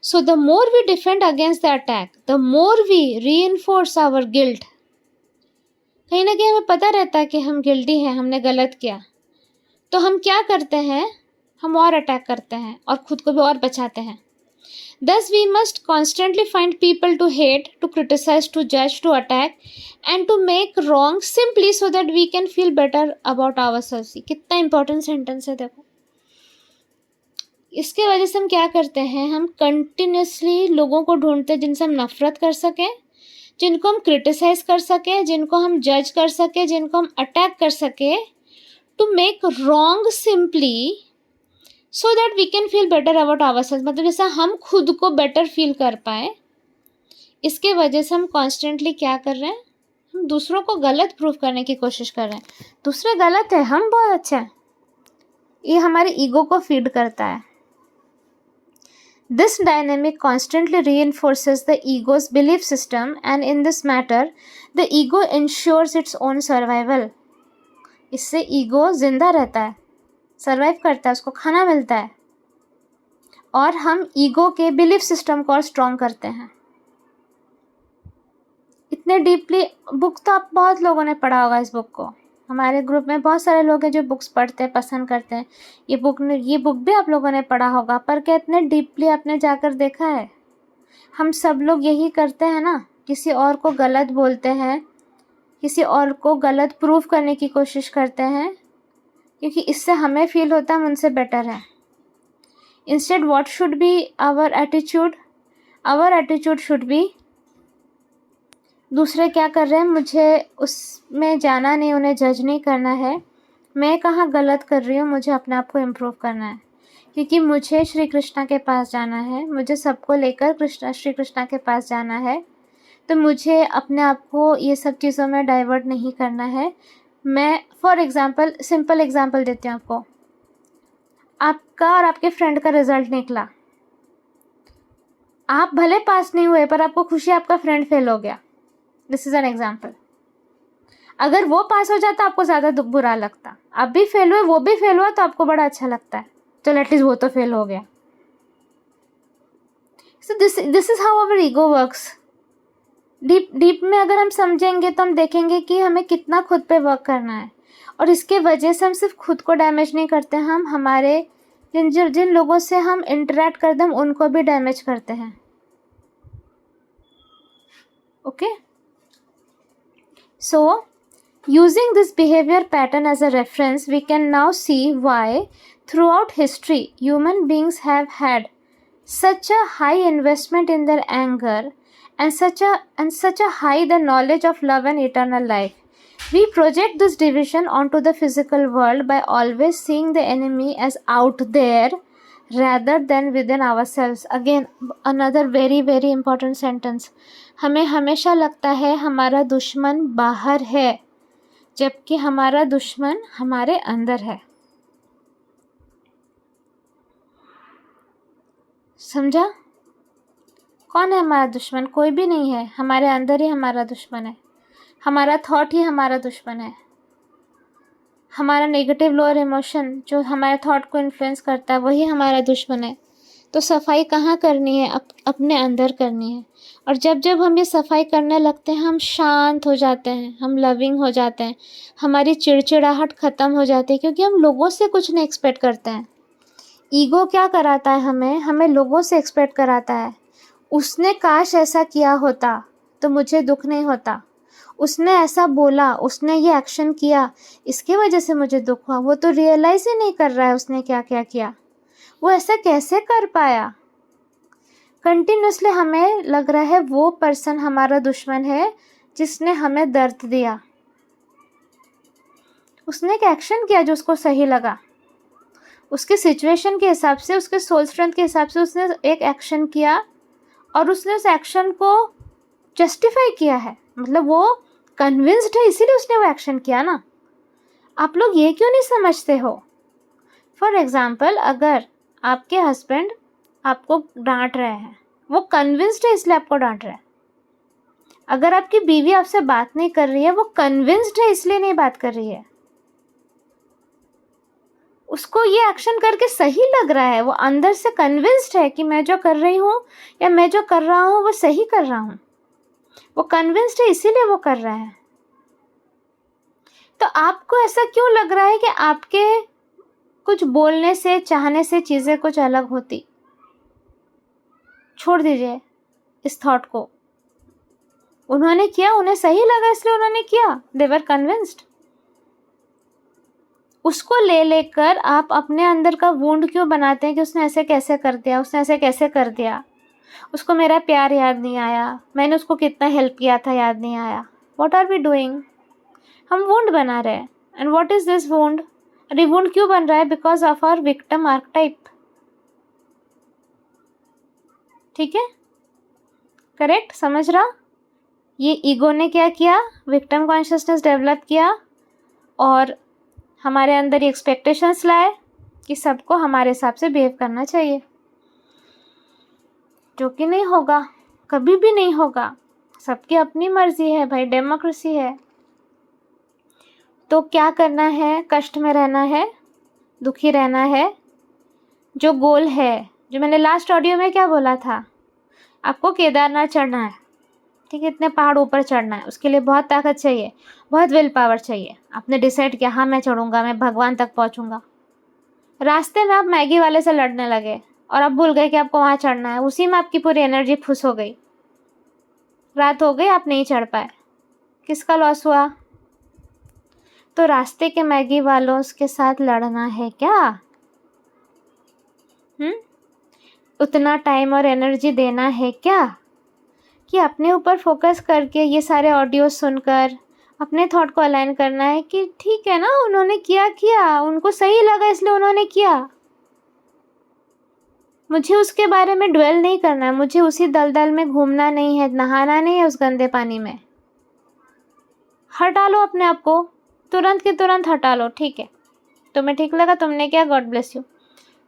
so the more we defend against the attack, the more we reinforce our guilt. कहीं ना कहीं हमें पता रहता है कि हम गिल्टी हैं, हमने गलत किया, तो हम क्या करते हैं, हम और अटैक करते हैं और खुद को भी और बचाते हैं। Thus we must constantly find people to hate, to criticize, to judge, to attack and to make wrong simply so that we can feel better about ourselves। कितना important sentence है देखो। इसके वजह से हम क्या करते हैं, हम कंटिन्यूसली लोगों को ढूंढते हैं जिनसे हम नफरत कर सकें, जिनको हम क्रिटिसाइज कर सकें, जिनको हम जज कर सकें, जिनको हम अटैक कर सकें, to make wrong simply so that we can feel better about ourselves, मतलब जैसा हम खुद को बेटर फील कर पाए। इसके वजह से हम कॉन्स्टेंटली क्या कर रहे हैं, हम दूसरों को गलत प्रूव करने की कोशिश कर रहे हैं। दूसरे गलत है, हम बहुत अच्छे हैं। ये हमारे ईगो को फीड करता है। This dynamic constantly reinforces the ego's belief system, and in this matter, the ego ensures its own survival. इससे ईगो जिंदा रहता है, सर्वाइव करता है, उसको खाना मिलता है, और हम ईगो के बिलीफ सिस्टम को और स्ट्रॉन्ग करते हैं। इतने डीपली बुक तो आप बहुत लोगों ने पढ़ा होगा इस बुक को। हमारे ग्रुप में बहुत सारे लोग हैं जो बुक्स पढ़ते हैं, पसंद करते हैं। ये बुक भी आप लोगों ने पढ़ा होगा, पर क्या इतने डीपली आपने जाकर देखा है? हम सब लोग यही करते हैं ना, किसी और को गलत बोलते हैं, किसी और को गलत प्रूव करने की कोशिश करते हैं, क्योंकि इससे हमें फील होता है हम उनसे बेटर है। Instead what should be our attitude? Our attitude should be, दूसरे क्या कर रहे हैं मुझे उसमें जाना नहीं, उन्हें जज नहीं करना है। मैं कहाँ गलत कर रही हूँ, मुझे अपने आप को इम्प्रूव करना है, क्योंकि मुझे श्री कृष्णा के पास जाना है, मुझे सबको लेकर श्री कृष्णा के पास जाना है। तो मुझे अपने आप को ये सब चीज़ों में डाइवर्ट नहीं करना है। मैं फॉर एग्ज़ाम्पल, सिंपल एग्ज़ाम्पल देती हूँ आपको। आपका और आपके फ्रेंड का रिज़ल्ट निकला, आप भले पास नहीं हुए पर आपको खुशी आपका फ्रेंड फेल हो गया। This is an example. अगर वो पास हो जाता आपको ज़्यादा बुरा लगता, आप भी फेल हुए वो भी फेल हुआ तो आपको बड़ा अच्छा लगता है, चलो एटलीस्ट वो तो फेल हो गया। So this is how our ego works. Deep में अगर हम समझेंगे तो हम देखेंगे कि हमें कितना खुद पे वर्क करना है, और इसके वजह से हम सिर्फ खुद को डैमेज नहीं करते, हम हमारे जिन लोगों से हम इंटरेक्ट करते हैं उनको भी डैमेज करते हैं। Okay, so using this behavior pattern as a reference, we can now see why throughout history human beings have had such a high investment in their anger and such a high the knowledge of love and eternal life. We project this division onto the physical world by always seeing the enemy as out there rather than within ourselves. Again, another very very important sentence. हमें हमेशा लगता है हमारा दुश्मन बाहर है, जबकि हमारा दुश्मन हमारे अंदर है। समझा? कौन है हमारा दुश्मन? कोई भी नहीं है, हमारे अंदर ही हमारा दुश्मन है। हमारा थॉट ही हमारा दुश्मन है। हमारा नेगेटिव लोअर इमोशन जो हमारे थॉट को इन्फ्लुएंस करता है वही हमारा दुश्मन है। तो सफाई कहाँ करनी है? अपने अंदर करनी है। और जब हम ये सफाई करने लगते हैं हम शांत हो जाते हैं, हम लविंग हो जाते हैं, हमारी चिड़चिड़ाहट ख़त्म हो जाती है, क्योंकि हम लोगों से कुछ नहीं एक्सपेक्ट करते हैं। ईगो क्या कराता है? हमें लोगों से एक्सपेक्ट कराता है। उसने काश ऐसा किया होता तो मुझे दुख नहीं होता, उसने ऐसा बोला, उसने ये एक्शन किया, इसके वजह से मुझे दुख हुआ। वो तो रियलाइज़ ही नहीं कर रहा है उसने क्या क्या किया, वो ऐसा कैसे कर पाया। कंटिन्यूसली हमें लग रहा है वो पर्सन हमारा दुश्मन है जिसने हमें दर्द दिया। उसने एक एक्शन किया जो उसको सही लगा, उसके सिचुएशन के हिसाब से, उसके सोल स्ट्रेंथ के हिसाब से उसने एक एक्शन किया, और उसने उस एक्शन को जस्टिफाई किया है, मतलब वो कन्विंस्ड है इसीलिए उसने वो एक्शन किया ना। आप लोग ये क्यों नहीं समझते हो? फॉर एग्ज़ाम्पल, अगर आपके हस्बैंड आपको डांट रहे हैं, वो कन्विंस्ड है इसलिए आपको डांट रहे हैं। अगर आपकी बीवी आपसे बात नहीं कर रही है, वो कन्विंस्ड है इसलिए नहीं बात कर रही है। उसको ये एक्शन करके सही लग रहा है, वो अंदर से कन्विंस्ड है कि मैं जो कर रही हूँ या मैं जो कर रहा हूँ वो सही कर रहा हूँ। वो कन्विंस्ड है इसीलिए वो कर रहा है। तो आपको ऐसा क्यों लग रहा है कि आपके कुछ बोलने से, चाहने से चीज़ें कुछ अलग होती? छोड़ दीजिए इस थॉट को। उन्होंने किया, उन्हें सही लगा इसलिए उन्होंने किया, दे वर कन्विंस्ड। उसको लेकर आप अपने अंदर का वुंड क्यों बनाते हैं कि उसने ऐसे कैसे कर दिया, उसने ऐसे कैसे कर दिया, उसको मेरा प्यार याद नहीं आया, मैंने उसको कितना हेल्प किया था याद नहीं आया। What are we doing? हम वुंड बना रहे हैं। And what is this wound? Rewound क्यों बन रहा है? Because of our victim archetype. ठीक है, करेक्ट, समझ रहा? ये ईगो ने क्या किया? विक्टिम कॉन्शियसनेस डेवलप किया और हमारे अंदर ये एक्सपेक्टेशंस लाए कि सबको हमारे हिसाब से बिहेव करना चाहिए, जो कि नहीं होगा, कभी भी नहीं होगा। सबकी अपनी मर्जी है भाई, डेमोक्रेसी है। तो क्या करना है? कष्ट में रहना है, दुखी रहना है। जो गोल है, जो मैंने लास्ट ऑडियो में क्या बोला था, आपको केदारनाथ चढ़ना है, ठीक है, इतने पहाड़ ऊपर चढ़ना है, उसके लिए बहुत ताकत चाहिए, बहुत विल पावर चाहिए। आपने डिसाइड किया, हाँ मैं चढ़ूंगा, मैं भगवान तक पहुंचूंगा। रास्ते में आप मैगी वाले से लड़ने लगे और आप भूल गए कि आपको वहाँ चढ़ना है, उसी में आपकी पूरी एनर्जी फुस हो गई, रात हो गई, आप नहीं चढ़ पाए, किसका लॉस हुआ? तो रास्ते के मैगी वालों के साथ लड़ना है क्या? उतना टाइम और एनर्जी देना है क्या कि अपने ऊपर फोकस करके ये सारे ऑडियो सुनकर अपने थॉट को अलाइन करना है कि ठीक है ना, उन्होंने किया, उनको सही लगा इसलिए उन्होंने किया, मुझे उसके बारे में ड्वेल नहीं करना है, मुझे उसी दलदल में घूमना नहीं है, नहाना नहीं है उस गंदे पानी में। हटा लो अपने आप को, तुरंत के तुरंत हटा लो। ठीक है, तुम्हें ठीक लगा, तुमने क्या, God bless you.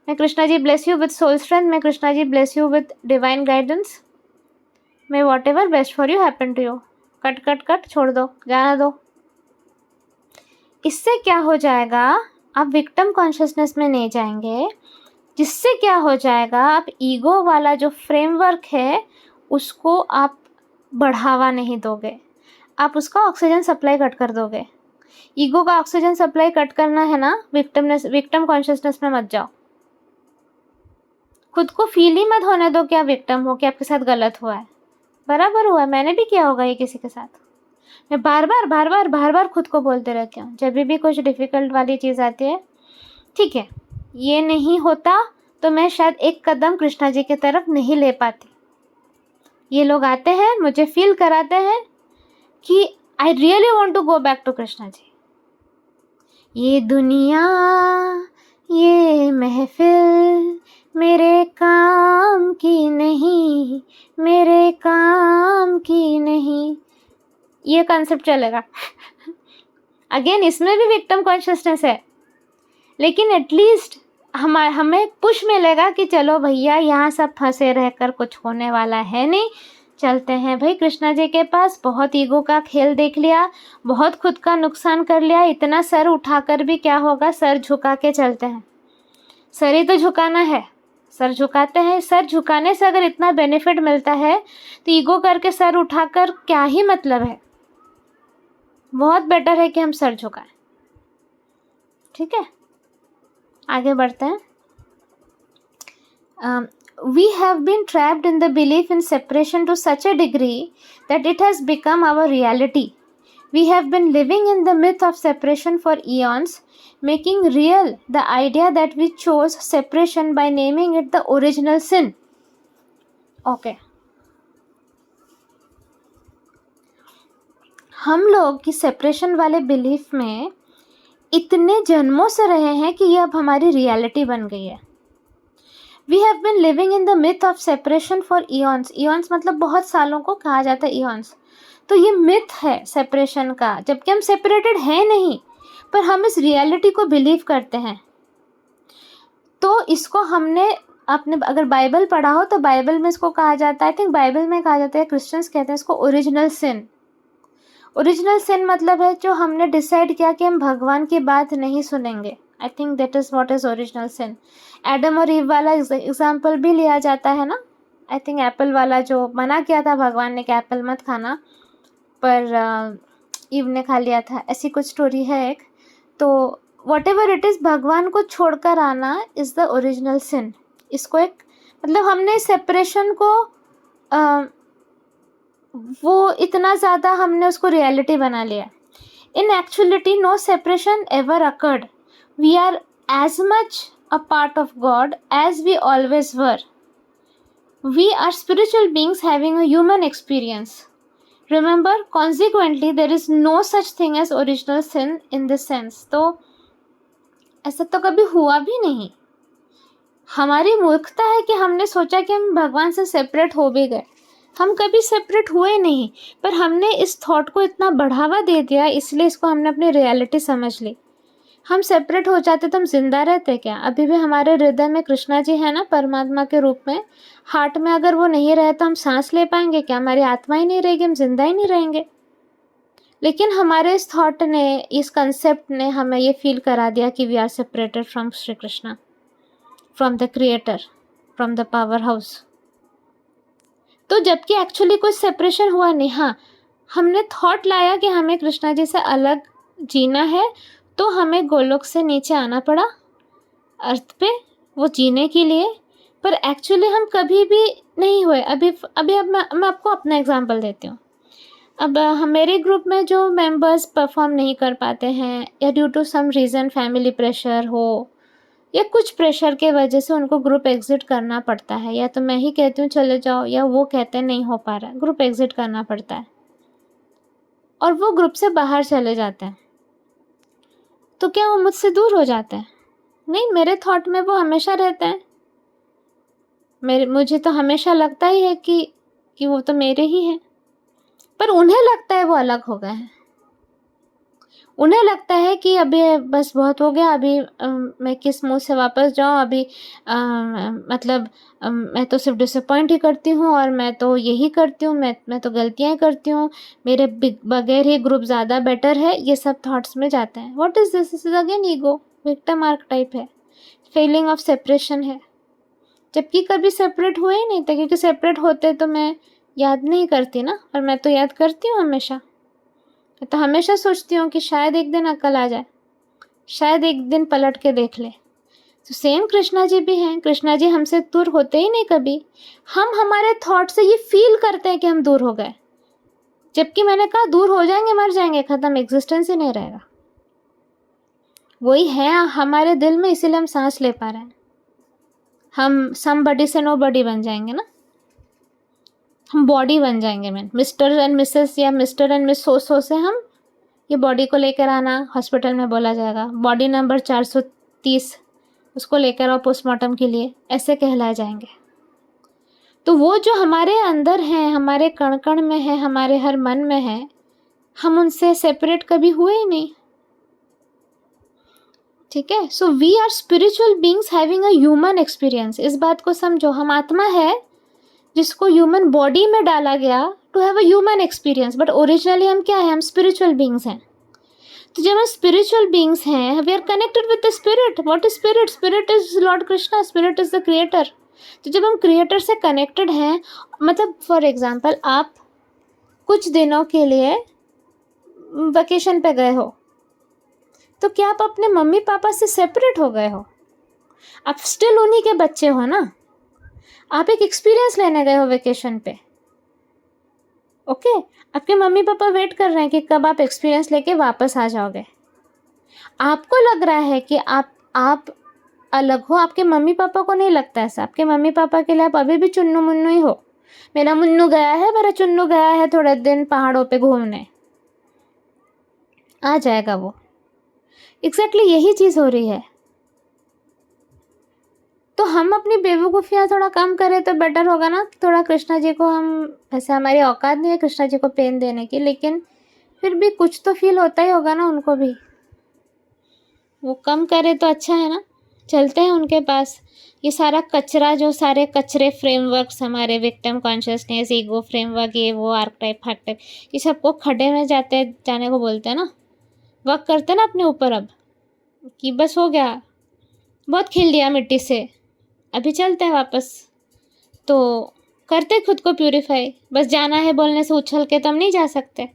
May Krishna ji bless you with soul strength, may Krishna ji bless you with divine guidance, may whatever best for you happen to you. Cut cut cut, छोड़ दो, जाना दो। इससे क्या हो जाएगा? आप विक्टिम कॉन्शियसनेस में नहीं जाएंगे, जिससे क्या हो जाएगा, आप ईगो वाला जो फ्रेमवर्क है उसको आप बढ़ावा नहीं दोगे, आप उसका ऑक्सीजन सप्लाई कट कर दोगे। ईगो का ऑक्सीजन सप्लाई कट करना है ना, विक्टिम कॉन्शियसनेस में मत जाओ। खुद को फील ही मत होने दो कि आप विक्टिम हो, कि आपके साथ गलत हुआ है। बराबर हुआ है, मैंने भी किया होगा ये किसी के साथ। मैं बार बार खुद को बोलते रहती हूँ जब भी कुछ डिफ़िकल्ट वाली चीज़ आती है, ठीक है ये नहीं होता तो मैं शायद एक कदम कृष्णा जी की तरफ नहीं ले पाती। ये लोग आते हैं, मुझे फील कराते हैं कि I really want to go back to Krishna ji. ये दुनिया, ये महफिल मेरे काम की नहीं, मेरे काम की नहीं, ये कॉन्सेप्ट चलेगा। अगेन इसमें भी विक्टिम कॉन्शियसनेस है, लेकिन एटलीस्ट हमें पुश मिलेगा कि चलो भैया यहाँ सब फंसे रहकर कुछ होने वाला है नहीं, चलते हैं भाई कृष्णा जी के पास। बहुत ईगो का खेल देख लिया, बहुत खुद का नुकसान कर लिया, इतना सर उठाकर भी क्या होगा, सर झुका के चलते हैं। सर ही तो झुकाना है, सर झुकाते हैं। सर झुकाने से अगर इतना बेनिफिट मिलता है तो ईगो करके सर उठाकर क्या ही मतलब है। बहुत बेटर है कि हम सर झुकाएं। ठीक है, आगे बढ़ते हैं। We have been trapped in the belief in separation to such a degree that it has become our reality. We have been living in the myth of separation for eons, making real the idea that we chose separation by naming it the original sin. Okay. हम लोग की separation वाले belief में इतने जन्मों से रहे हैं कि ये अब हमारी रियलिटी बन गई है। We have been living in the myth of separation for eons. Eons मतलब बहुत सालों को कहा जाता है eons। तो ये मिथ है सेपरेशन का, जबकि हम सेपरेटेड हैं नहीं, पर हम इस रियलिटी को बिलीव करते हैं। तो इसको हमने, आपने अगर बाइबल पढ़ा हो तो बाइबल में इसको कहा जाता है, आई थिंक बाइबल में कहा जाता है, क्रिश्चियंस कहते हैं इसको ओरिजिनल सिन। ओरिजिनल सिन मतलब है जो हमने डिसाइड किया कि हम भगवान की बात नहीं सुनेंगे। I think that is what is original sin. Adam और ईव वाला एग्जाम्पल भी लिया जाता है ना। आई थिंक एप्पल वाला जो मना किया था भगवान ने कि एप्पल मत खाना, पर ईव ने खा लिया था, ऐसी कुछ स्टोरी है एक। तो वॉट एवर इट इज़, भगवान को छोड़कर आना इज़ द ओरिजिनल सिन। इसको एक मतलब हमने सेपरेशन को वो इतना ज़्यादा हमने उसको रियलिटी बना लिया। In actuality no separation ever occurred. We are as much a part of God as we always were. We are spiritual beings having a human experience. Remember, consequently, there is no such thing as original sin in this sense. तो ऐसा तो कभी हुआ भी नहीं। हमारी मूर्खता है कि हमने सोचा कि हम भगवान से सेपरेट हो भी गए। हम कभी सेपरेट हुए नहीं, पर हमने इस थॉट को इतना बढ़ावा दे दिया, इसलिए इसको हमने अपनी रियलिटी समझ ली। हम सेपरेट हो जाते तो हम जिंदा रहते क्या? अभी भी हमारे हृदय में कृष्णा जी है ना, परमात्मा के रूप में। हार्ट में अगर वो नहीं रहे तो हम सांस ले पाएंगे क्या? हमारी आत्मा ही नहीं रहेगी, हम जिंदा ही नहीं रहेंगे। लेकिन हमारे इस थॉट ने, इस कंसेप्ट ने हमें ये फील करा दिया कि we are separated from Shri Krishna, from the creator, from the powerhouse. तो जबकि एक्चुअली कोई सेपरेशन हुआ नहीं। हाँ, हमने थॉट लाया कि हमें कृष्णा जी से अलग जीना है, तो हमें गोलोक से नीचे आना पड़ा अर्थ पे वो जीने के लिए। पर एक्चुअली हम कभी भी नहीं हुए। अभी अब मैं आपको अपना एग्जांपल देती हूँ। अब मेरे ग्रुप में जो मेंबर्स परफॉर्म नहीं कर पाते हैं, या due to some reason, family pressure हो या कुछ प्रेशर के वजह से उनको ग्रुप एग्जिट करना पड़ता है, या तो मैं ही कहती हूँ चले जाओ, या वो कहते हैं नहीं हो पा रहा है, ग्रुप एग्जिट करना पड़ता है और वो ग्रुप से बाहर चले जाते हैं, तो क्या वो मुझसे दूर हो जाते हैं? नहीं, मेरे थॉट में वो हमेशा रहते हैं। मुझे तो हमेशा लगता ही है कि वो तो मेरे ही हैं, पर उन्हें लगता है वो अलग हो गए हैं। उन्हें लगता है कि अभी बस बहुत हो गया, अभी मैं किस मुंह से वापस जाऊं, अभी मतलब मैं तो सिर्फ डिसअपॉइंट ही करती हूँ, और मैं तो यही करती हूँ, मैं तो गलतियाँ करती हूँ, मेरे बगैर ही ग्रुप ज़्यादा बेटर है, ये सब थॉट्स में जाते हैं। What is this? Is again ego, victim arc type है, फीलिंग ऑफ सेपरेशन है, जबकि कभी सेपरेट हुए ही नहीं थे। क्योंकि सेपरेट होते तो मैं याद नहीं करती ना, और मैं तो याद करती हूँ हमेशा। मैं तो हमेशा सोचती हूँ कि शायद एक दिन अकल आ जाए, शायद एक दिन पलट के देख ले। तो सेम कृष्णा जी भी हैं। कृष्णा जी हमसे दूर होते ही नहीं कभी। हम हमारे थॉट से ये फील करते हैं कि हम दूर हो गए, जबकि मैंने कहा दूर हो जाएंगे, मर जाएंगे, खत्म, एग्जिस्टेंस ही नहीं रहेगा। वही है हमारे दिल में, इसीलिए हम सांस ले पा रहे हैं। हम समबडी से नोबडी बन जाएंगे ना, हम बॉडी बन जाएंगे। मैं मिस्टर एंड मिसेस या मिस्टर एंड मिस सो से हम ये बॉडी को लेकर आना, हॉस्पिटल में बोला जाएगा बॉडी नंबर 430, उसको लेकर आओ पोस्टमार्टम के लिए, ऐसे कहलाए जाएंगे। तो वो जो हमारे अंदर हैं, हमारे कण कण में है, हमारे हर मन में है, हम उनसे सेपरेट कभी हुए ही नहीं। ठीक है, so we are spiritual beings having a human experience. इस बात को समझो, हम आत्मा है जिसको ह्यूमन बॉडी में डाला गया to have a human experience, but originally हम क्या है? हम स्पिरिचुअल बींग्स हैं। तो जब हम स्पिरिचुअल बींग्स हैं, we are connected with the spirit. What is spirit? Spirit is Lord Krishna, spirit is the creator. तो जब हम क्रिएटर से कनेक्टेड हैं, मतलब फॉर एग्जाम्पल आप कुछ दिनों के लिए वेकेशन पे गए हो, तो क्या आप अपने मम्मी पापा से सेपरेट हो गए हो? आप स्टिल उन्हीं के बच्चे हो ना। आप एक एक्सपीरियंस लेने गए हो वेकेशन पे, ओके? आपके मम्मी पापा वेट कर रहे हैं कि कब आप एक्सपीरियंस लेके वापस आ जाओगे। आपको लग रहा है कि आप अलग हो, आपके मम्मी पापा को नहीं लगता ऐसा। आपके मम्मी पापा के लिए आप अभी भी चुन्नू मुन्नू ही हो। मेरा मुन्नू गया है, मेरा चुन्नू गया है थोड़े दिन पहाड़ों पे घूमने, आ जाएगा वो। एग्जैक्टली यही चीज़ हो रही है। तो हम अपनी बेवकूफ़ियाँ थोड़ा कम करें तो बेटर होगा ना। थोड़ा कृष्णा जी को, हम वैसे हमारी औकात नहीं है कृष्णा जी को पेन देने की, लेकिन फिर भी कुछ तो फील होता ही होगा ना उनको भी। वो कम करे तो अच्छा है ना। चलते हैं उनके पास। ये सारा कचरा, जो सारे कचरे फ्रेमवर्क्स हमारे, विक्टिम कॉन्शियसनेस, ईगो फ्रेमवर्क, ये वो, आर्कटाइप फार्कटाइप, ये सबको खड्डे में जाने को बोलते हैं ना। वर्क करते हैं ना अपने ऊपर अब, कि बस हो गया, बहुत खेल दिया मिट्टी से, अभी चलते हैं वापस। तो करते खुद को प्यूरिफाई। बस जाना है बोलने से उछल के तो हम नहीं जा सकते,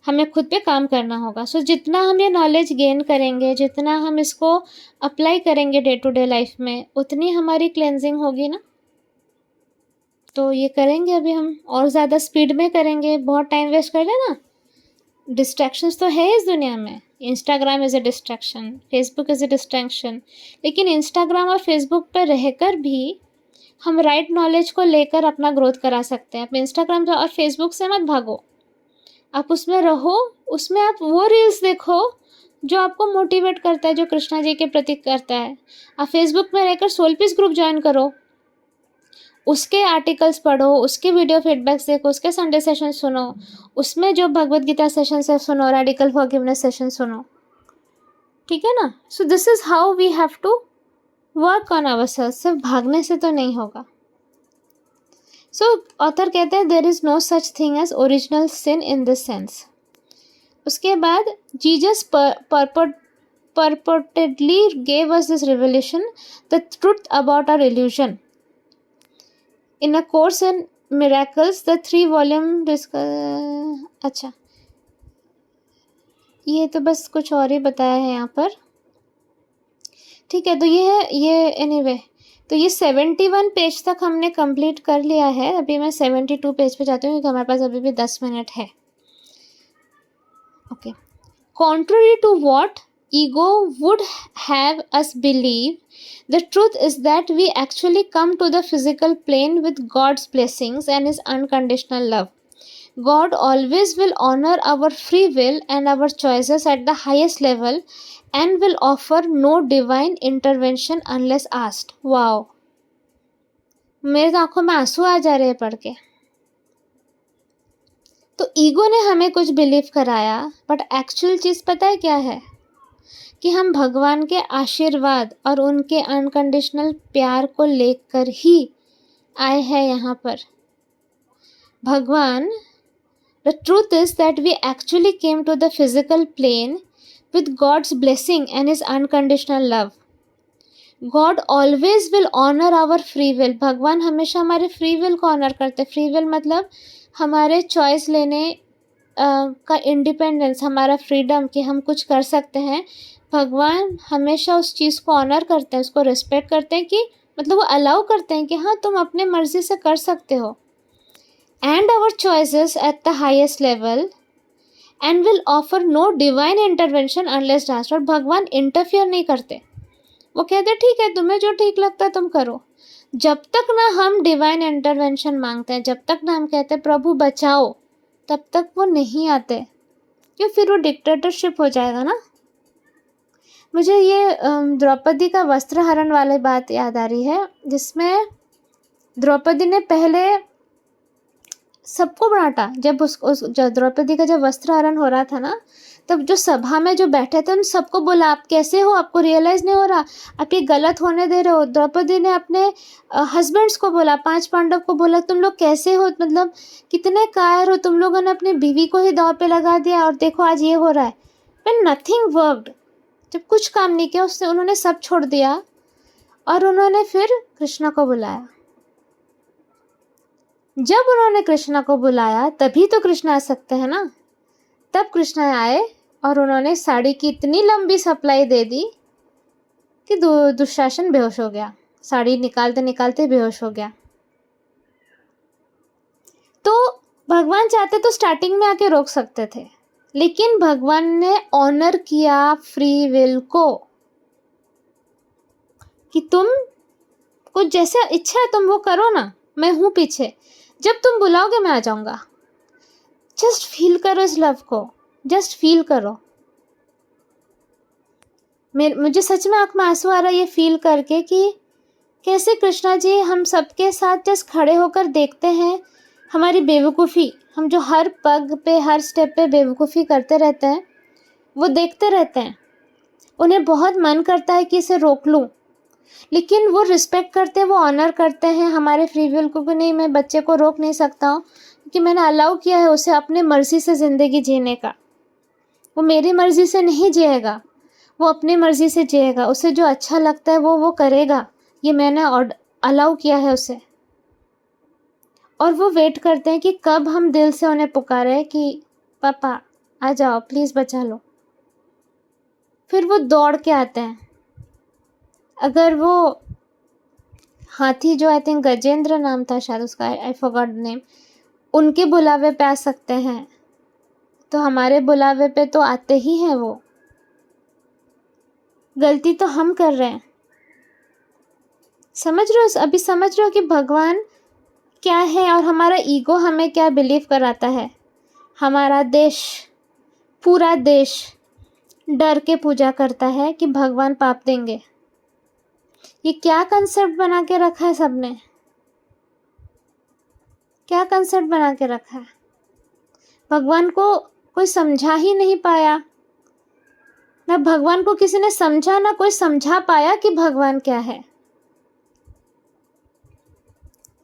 हमें खुद पे काम करना होगा। सो जितना हम ये नॉलेज गेन करेंगे, जितना हम इसको अप्लाई करेंगे डे टू डे लाइफ में, उतनी हमारी क्लेंजिंग होगी ना। तो ये करेंगे अभी हम, और ज़्यादा स्पीड में करेंगे, बहुत टाइम वेस्ट कर देना। डिस्ट्रैक्शंस तो है इस दुनिया में। Instagram is a distraction, Facebook is a distraction, लेकिन इंस्टाग्राम और फेसबुक पर रहकर भी हम राइट नॉलेज को लेकर अपना ग्रोथ करा सकते हैं। आप इंस्टाग्राम और फेसबुक से मत भागो, आप उसमें रहो, उसमें आप वो रील्स देखो जो आपको मोटिवेट करता है, जो कृष्णा जी के प्रति करता है। आप फेसबुक में रहकर सोल पीस ग्रुप ज्वाइन करो, उसके आर्टिकल्स पढ़ो, उसके वीडियो फीडबैक्स देखो, उसके संडे सेशन सुनो, उसमें जो भगवत गीता सेशन से सुनो, रेडिकल फॉरगिवनेस सेशन सुनो, ठीक है ना। So this is how we have to work on ourself. सिर्फ भागने से तो नहीं होगा। सो ऑथर कहते हैं there is no such thing as original sin in this sense. उसके बाद Jesus purportedly gave us this revelation, the truth about our illusion. In A Course in Miracles, the 3-volume अच्छा, ये तो बस कुछ और ही बताया है यहाँ पर, ठीक है। तो ये है ये एनीवे तो ये 71 पेज तक हमने कंप्लीट कर लिया है। अभी मैं 72 पेज पे जाती हूँ क्योंकि हमारे पास अभी भी 10 मिनट है। Okay. Contrary to what ego would have us believe, the truth is that we actually come to the physical plane with God's blessings and His unconditional love. God always will honor our free will and our choices at the highest level and will offer no divine intervention unless asked. Wow! मेरे आंखों में आंसू आ जा रहे हैं पढ़ के। तो ईगो ने हमें कुछ बिलीव कराया, बट एक्चुअल चीज़ पता है क्या है? कि हम भगवान के आशीर्वाद और उनके अनकंडीशनल प्यार को लेकर ही आए हैं यहाँ पर। भगवान, the truth is that we actually came to the physical plane with God's blessing and his unconditional love. God always will honour our free will. भगवान हमेशा हमारे फ्री विल को ऑनर करते। फ्री विल मतलब हमारे चॉइस लेने का independence, हमारा फ्रीडम कि हम कुछ कर सकते हैं। भगवान हमेशा उस चीज़ को ऑनर करते हैं, उसको रिस्पेक्ट करते हैं, कि मतलब वो अलाउ करते हैं कि हाँ तुम अपने मर्जी से कर सकते हो। And our choices at the highest level and will offer no divine intervention unless asked. और भगवान इंटरफियर नहीं करते। वो कहते ठीक है, तुम्हें जो ठीक लगता है तुम करो। जब तक ना हम डिवाइन इंटरवेंशन मांगते हैं, जब तक ना हम कहते हैं प्रभु बचाओ, तब तक वो नहीं आते, क्यों? फिर वो डिक्टेटरशिप हो जाएगा ना। मुझे ये द्रौपदी का वस्त्रहरण वाली बात याद आ रही है, जिसमें द्रौपदी ने पहले सबको बांटा। जब द्रौपदी का जब वस्त्रहरण हो रहा था ना, तब जो सभा में जो बैठे थे उन सबको बोला आप कैसे हो, आपको रियलाइज़ नहीं हो रहा, आप ये गलत होने दे रहे हो। द्रौपदी ने अपने हस्बैंड्स को बोला, 5 पांडव को बोला तुम लोग कैसे हो, मतलब कितने कायर हो, तुम लोगों ने अपनी बीवी को ही दांव पे लगा दिया और देखो आज ये हो रहा है। But nothing worked. जब कुछ काम नहीं किया उसने, उन्होंने सब छोड़ दिया और उन्होंने फिर कृष्णा को बुलाया। जब उन्होंने कृष्णा को बुलाया तभी तो कृष्णा आ सकते हैं ना। तब कृष्णा आए और उन्होंने साड़ी की इतनी लंबी सप्लाई दे दी कि दुशासन बेहोश हो गया, साड़ी निकालते निकालते बेहोश हो गया। तो भगवान चाहते तो स्टार्टिंग में आके रोक सकते थे, लेकिन भगवान ने ऑनर किया फ्री विल को, कि तुम कुछ जैसे इच्छा है तुम वो करो ना, मैं हूँ पीछे, जब तुम बुलाओगे मैं आ जाऊंगा। जस्ट फील करो इस लव को, जस्ट फील करो। मुझे सच में आँख में आंसू आ रहा है ये फील करके कि कैसे कृष्णा जी हम सबके साथ जस्ट खड़े होकर देखते हैं हमारी बेवकूफ़ी। हम जो हर पग पे हर स्टेप पे बेवकूफ़ी करते रहते हैं, वो देखते रहते हैं। उन्हें बहुत मन करता है कि इसे रोक लूँ, लेकिन वो रिस्पेक्ट करते हैं, वो ऑनर करते हैं हमारे फ्री विल को कि नहीं, मैं बच्चे को रोक नहीं सकता हूँ क्योंकि मैंने अलाउ किया है उसे अपने मर्ज़ी से ज़िंदगी जीने का। वो मेरी मर्ज़ी से नहीं जिएगा, वो अपनी मर्ज़ी से जिएगा। उसे जो अच्छा लगता है वो करेगा, ये मैंने अलाउ किया है उसे। और वो वेट करते हैं कि कब हम दिल से उन्हें पुकारे कि पापा आ जाओ प्लीज़ बचा लो। फिर वो दौड़ के आते हैं। अगर वो हाथी जो आई थिंक गजेंद्र नाम था शायद उसका, आई फॉरगॉट नेम, उनके बुलावे पे आ सकते हैं, तो हमारे बुलावे पे तो आते ही हैं वो। गलती तो हम कर रहे हैं। समझ रहे हो? अभी समझ रहे हो कि भगवान क्या है और हमारा ईगो हमें क्या बिलीव कराता है। हमारा देश, पूरा देश डर के पूजा करता है कि भगवान पाप देंगे। ये क्या कंसेप्ट बना के रखा है सबने, क्या कंसेप्ट बना के रखा है। भगवान को कोई समझा ही नहीं पाया, ना भगवान को किसी ने समझा, ना कोई समझा पाया कि भगवान क्या है।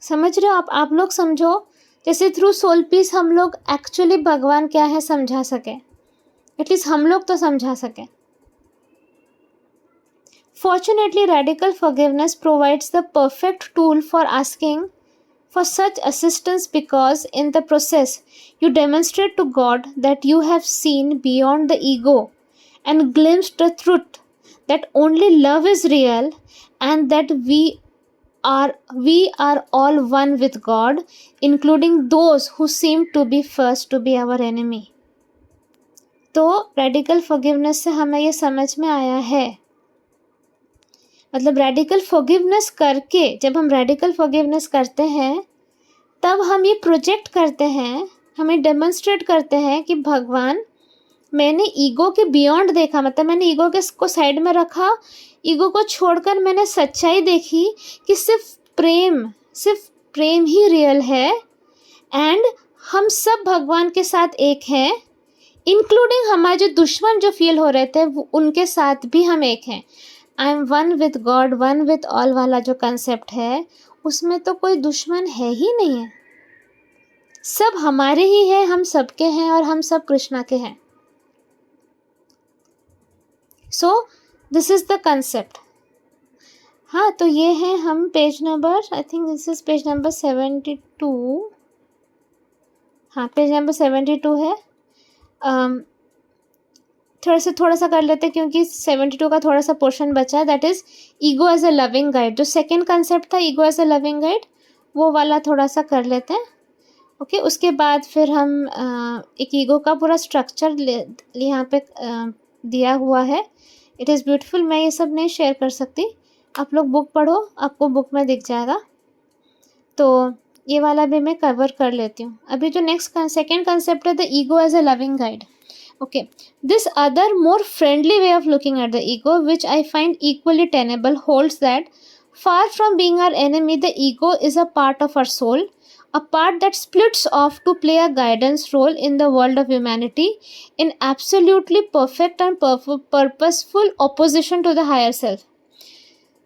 समझ रहे हो आप लोग समझो, जैसे थ्रू सोल पीस हम लोग एक्चुअली भगवान क्या है समझा सके, एटलीस्ट हम लोग तो समझा सके। Fortunately, radical forgiveness provides the perfect tool for asking for such assistance, because in the process you demonstrate to God that you have seen beyond the ego and glimpsed the truth that only love is real, and that we are all one with God, including those who seem to be first to be our enemy. तो radical forgiveness से हमें ये समझ में आया है, मतलब radical forgiveness करके, जब हम रेडिकल फॉरगिवनेस करते हैं तब हम ये प्रोजेक्ट करते हैं, हमें डेमोन्स्ट्रेट करते हैं कि भगवान, मैंने ईगो के बियॉन्ड देखा, मतलब मैंने ईगो के को साइड में रखा, ईगो को छोड़कर मैंने सच्चाई देखी कि सिर्फ प्रेम ही रियल है, एंड हम सब भगवान के साथ एक हैं, इंक्लूडिंग हमारे जो दुश्मन जो फील हो रहे थे उनके साथ भी हम एक हैं। I am one with God, one with all वाला जो कंसेप्ट है उसमें तो कोई दुश्मन है ही नहीं है, सब हमारे ही हैं, हम सबके हैं और हम सब कृष्णा के हैं। सो दिस इज द कंसेप्ट। हाँ, तो ये है हम page number, I think this is page number 72। हाँ, पेज नंबर 72 है। थोड़ा सा कर लेते हैं क्योंकि 72 का थोड़ा सा पोर्शन बचा है, that is ego as a loving guide. जो सेकंड कंसेप्ट था ego as a loving guide, वो वाला थोड़ा सा कर लेते हैं। ओके, उसके बाद फिर हम एक ईगो का पूरा स्ट्रक्चर यहाँ पे दिया हुआ है। It is beautiful. मैं ये सब नहीं शेयर कर सकती, आप लोग बुक पढ़ो, आपको बुक में दिख जाएगा। तो ये वाला भी मैं कवर कर लेती हूँ। अभी जो नेक्स्ट सेकेंड कंसेप्ट है, the ego as a loving guide. Okay, this other more friendly way of looking at the ego, which I find equally tenable, holds that far from being our enemy, the ego is a part of our soul, a part that splits off to play a guidance role in the world of humanity in absolutely perfect and purposeful opposition to the higher self.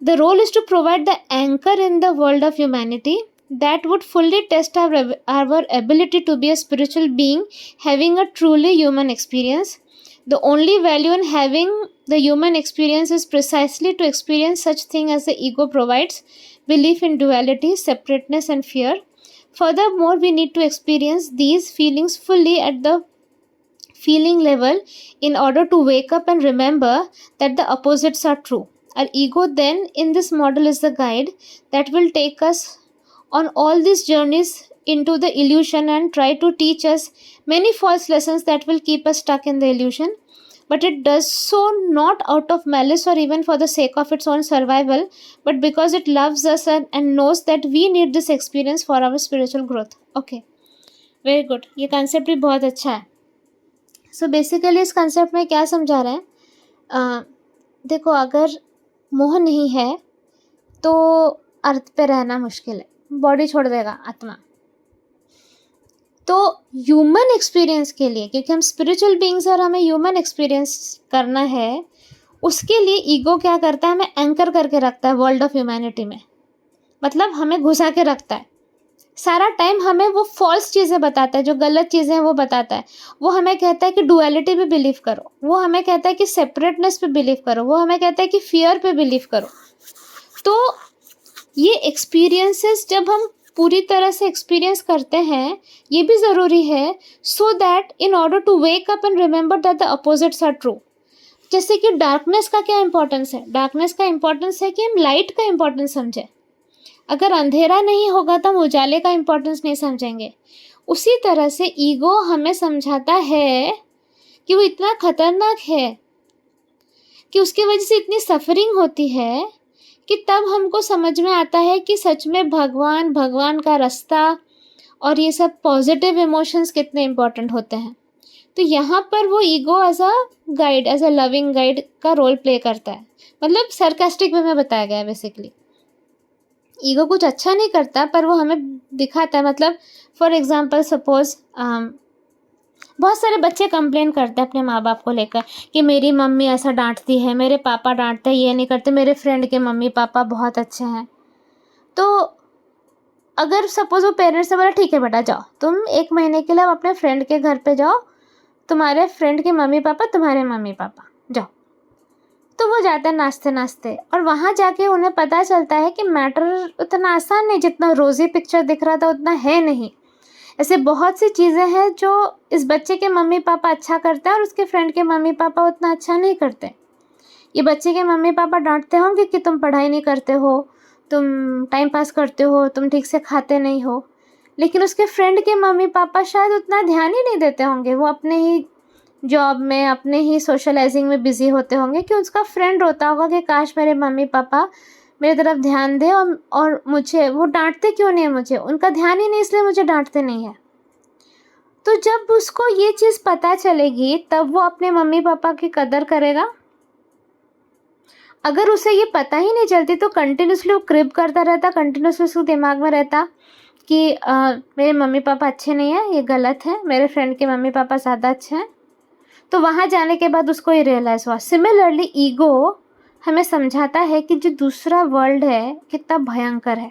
The role is to provide the anchor in the world of humanity that would fully test our ability to be a spiritual being having a truly human experience. The only value in having the human experience is precisely to experience such thing as the ego provides: belief in duality, separateness and fear. Furthermore, we need to experience these feelings fully at the feeling level in order to wake up and remember that the opposites are true. Our ego then in this model is the guide that will take us on all these journeys into the illusion and try to teach us many false lessons that will keep us stuck in the illusion. But it does so not out of malice or even for the sake of its own survival, but because it loves us and knows that we need this experience for our spiritual growth. Okay, very good. ये concept भी बहुत अच्छा है। So basically इस concept में क्या समझा रहे हैं, देखो, अगर मोह नहीं है तो अर्थ पे रहना मुश्किल है, बॉडी छोड़ देगा आत्मा। तो ह्यूमन एक्सपीरियंस के लिए, क्योंकि हम स्पिरिचुअल बीइंग्स और हमें ह्यूमन एक्सपीरियंस करना है, उसके लिए ईगो क्या करता है, हमें एंकर करके रखता है वर्ल्ड ऑफ ह्यूमैनिटी में। मतलब हमें घुसा के रखता है सारा टाइम, हमें वो फॉल्स चीज़ें बताता है, जो गलत चीज़ें हैं वो बताता है। वो हमें कहता है कि डुअलिटी पे बिलीव करो, वो हमें कहता है कि सेपरेटनेस पे बिलीव करो, वो हमें कहता है कि फियर पे बिलीव करो। तो ये एक्सपीरियंसेस जब हम पूरी तरह से एक्सपीरियंस करते हैं, ये भी ज़रूरी है, so that in order to wake up and remember that the opposites are true. जैसे कि डार्कनेस का क्या इंपॉर्टेंस है, डार्कनेस का इंपॉर्टेंस है कि हम लाइट का इंपॉर्टेंस समझें। अगर अंधेरा नहीं होगा तो हम उजाले का इंपॉर्टेंस नहीं समझेंगे। उसी तरह से ईगो हमें समझाता है कि वो इतना खतरनाक है कि उसकी वजह से इतनी सफरिंग होती है, कि तब हमको समझ में आता है कि सच में भगवान का रास्ता और ये सब पॉजिटिव इमोशंस कितने इम्पोर्टेंट होते हैं। तो यहाँ पर वो ego as a guide, as a loving guide का रोल प्ले करता है, मतलब सरकास्टिक वे में बताया गया है बेसिकली। ईगो कुछ अच्छा नहीं करता पर वो हमें दिखाता है, मतलब फॉर एग्जांपल सपोज बहुत सारे बच्चे कंप्लेन करते हैं अपने माँ बाप को लेकर कि मेरी मम्मी ऐसा डांटती है, मेरे पापा डांटते हैं, ये नहीं करते, मेरे फ्रेंड के मम्मी पापा बहुत अच्छे हैं। तो अगर सपोज वो पेरेंट्स से बोला ठीक है बेटा जाओ तुम 1 महीने के लिए अपने फ्रेंड के घर पे जाओ, तुम्हारे फ्रेंड के मम्मी पापा तुम्हारे मम्मी पापा, जाओ। तो वो जाते हैं नाचते नाचते, और वहाँ जाके उन्हें पता चलता है कि मैटर उतना आसान नहीं, जितना रोज़ी पिक्चर दिख रहा था उतना है नहीं। ऐसे बहुत सी चीज़ें हैं जो इस बच्चे के मम्मी पापा अच्छा करते हैं और उसके फ्रेंड के मम्मी पापा उतना अच्छा नहीं करते। ये बच्चे के मम्मी पापा डांटते होंगे कि तुम पढ़ाई नहीं करते हो, तुम टाइम पास करते हो, तुम ठीक से खाते नहीं हो, लेकिन उसके फ्रेंड के मम्मी पापा शायद उतना ध्यान ही नहीं देते होंगे। वो अपने ही जॉब में, अपने ही सोशलाइजिंग में बिजी होते होंगे कि उसका फ्रेंड रोता होगा कि काश मेरे मम्मी पापा मेरी तरफ ध्यान दे, और मुझे वो डांटते क्यों नहीं है, मुझे उनका ध्यान ही नहीं इसलिए मुझे डांटते नहीं है। तो जब उसको ये चीज़ पता चलेगी तब वो अपने मम्मी पापा की कदर करेगा। अगर उसे ये पता ही नहीं चलती तो कंटिन्यूसली वो क्रिब करता रहता, कंटिन्यूसली उसके दिमाग में रहता कि मेरे मम्मी पापा अच्छे नहीं हैं, ये गलत है, मेरे फ्रेंड के मम्मी पापा ज़्यादा अच्छे हैं। तो वहाँ जाने के बाद उसको ये रियलाइज़ हुआ। सिमिलरली ईगो हमें समझाता है कि जो दूसरा वर्ल्ड है कितना भयंकर है,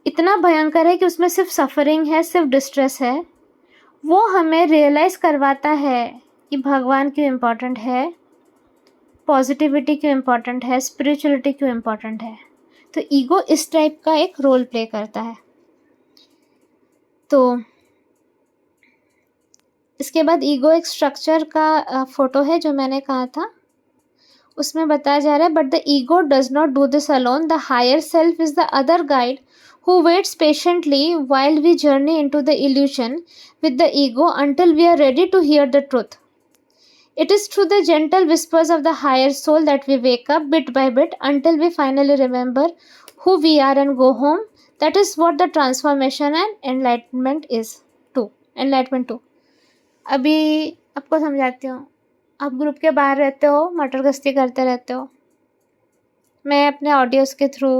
इतना भयंकर है कि उसमें सिर्फ सफ़रिंग है, सिर्फ डिस्ट्रेस है। वो हमें रियलाइज़ करवाता है कि भगवान क्यों इम्पोर्टेंट है, पॉजिटिविटी क्यों इम्पोर्टेंट है, स्पिरिचुअलिटी क्यों इम्पोर्टेंट है। तो ईगो इस टाइप का एक रोल प्ले करता है। तो इसके बाद ईगो एक स्ट्रक्चर का फोटो है जो मैंने कहा था, उसमें बताया जा रहा है but the ego does not do this alone, the higher self is the other guide who waits patiently while we journey into the illusion with the ego until we are ready to hear the truth. It is through the gentle whispers of the higher soul that we wake up bit by bit until we finally remember who we are and go home. That is what the transformation and enlightenment is too. Enlightenment too. अभी आपको समझाती हूँ। आप group के बाहर रहते हो, मटर गश्ती करते रहते हो, मैं अपने ऑडियोज़ के थ्रू,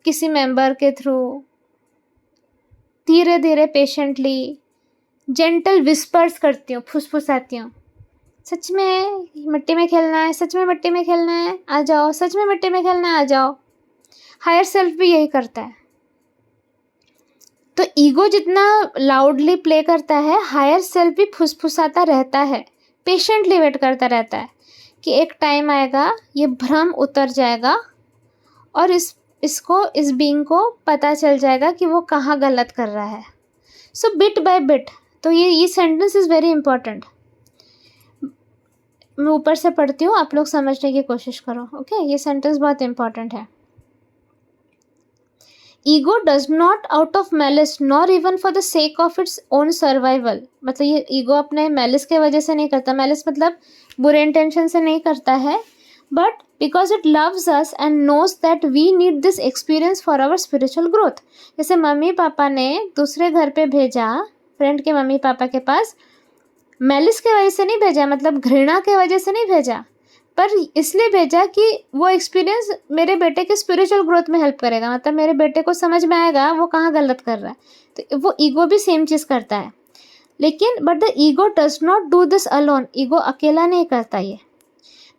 किसी मेंबर के थ्रू धीरे धीरे पेशेंटली जेंटल विस्पर्स करती हूँ, फुसफुसाती हूँ। सच में मिट्टी में खेलना है, सच में मिट्टी में खेलना है, आ जाओ, सच में मिट्टी में खेलना है, आ जाओ। हायर सेल्फ भी यही करता है। तो ईगो जितना लाउडली प्ले करता है, हायर सेल्फ भी फुसफुसाता रहता है, पेशेंटली वेट करता रहता है कि एक टाइम आएगा, ये भ्रम उतर जाएगा और इस बीइंग को पता चल जाएगा कि वो कहाँ गलत कर रहा है। सो बिट बाय बिट। तो ये सेंटेंस इज़ वेरी इंपॉर्टेंट। मैं ऊपर से पढ़ती हूँ, आप लोग समझने की कोशिश करो। ओके, ये सेंटेंस बहुत इंपॉर्टेंट है। Ego does not out of malice nor even for the sake of its own survival. मतलब ये ईगो अपने मैलिस के वजह से नहीं करता, मैलिस मतलब बुरे इंटेंशन से नहीं करता है, but because it loves us and knows that we need this experience for our spiritual growth. जैसे मम्मी पापा ने दूसरे घर पे भेजा, फ्रेंड के मम्मी पापा के पास, मैलिस के वजह से नहीं भेजा, मतलब घृणा के वजह से नहीं भेजा, पर इसलिए भेजा कि वो एक्सपीरियंस मेरे बेटे के स्पिरिचुअल ग्रोथ में हेल्प करेगा, मतलब मेरे बेटे को समझ में आएगा वो कहाँ गलत कर रहा है। तो वो ईगो भी सेम चीज़ करता है, लेकिन but the ego does not do this alone. Ego अकेला नहीं करता ये।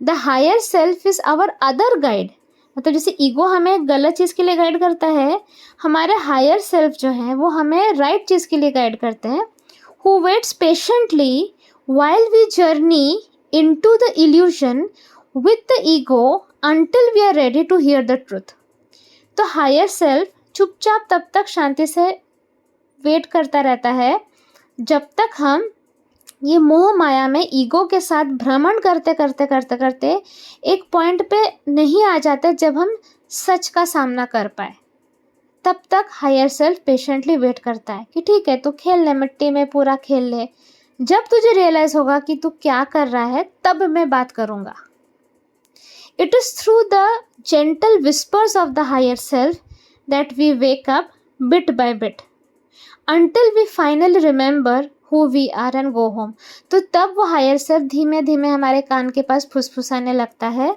The higher self is our other guide. मतलब जैसे ईगो हमें गलत चीज़ के लिए गाइड करता है, हमारे हायर सेल्फ जो हैं वो हमें राइट चीज़ के लिए गाइड करते हैं। Who waits patiently while we journey into the illusion with the ego until we are ready to hear the truth. तो हायर सेल्फ चुपचाप तब तक शांति से वेट करता रहता है जब तक हम ये मोह माया में ईगो के साथ भ्रमण करते करते करते करते एक पॉइंट पे नहीं आ जाते जब हम सच का सामना कर पाए। तब तक हायर सेल्फ पेशेंटली वेट करता है कि ठीक है, तू खेल ले, मिट्टी में पूरा खेल ले, जब तुझे रियलाइज होगा कि तू क्या कर रहा है तब मैं बात करूँगा। It is through the gentle whispers of the higher self that we wake up bit by bit until we finally remember who we are and go home. तो तब वो हायर सेल्फ धीमे धीमे हमारे कान के पास फुसफुसाने लगता है,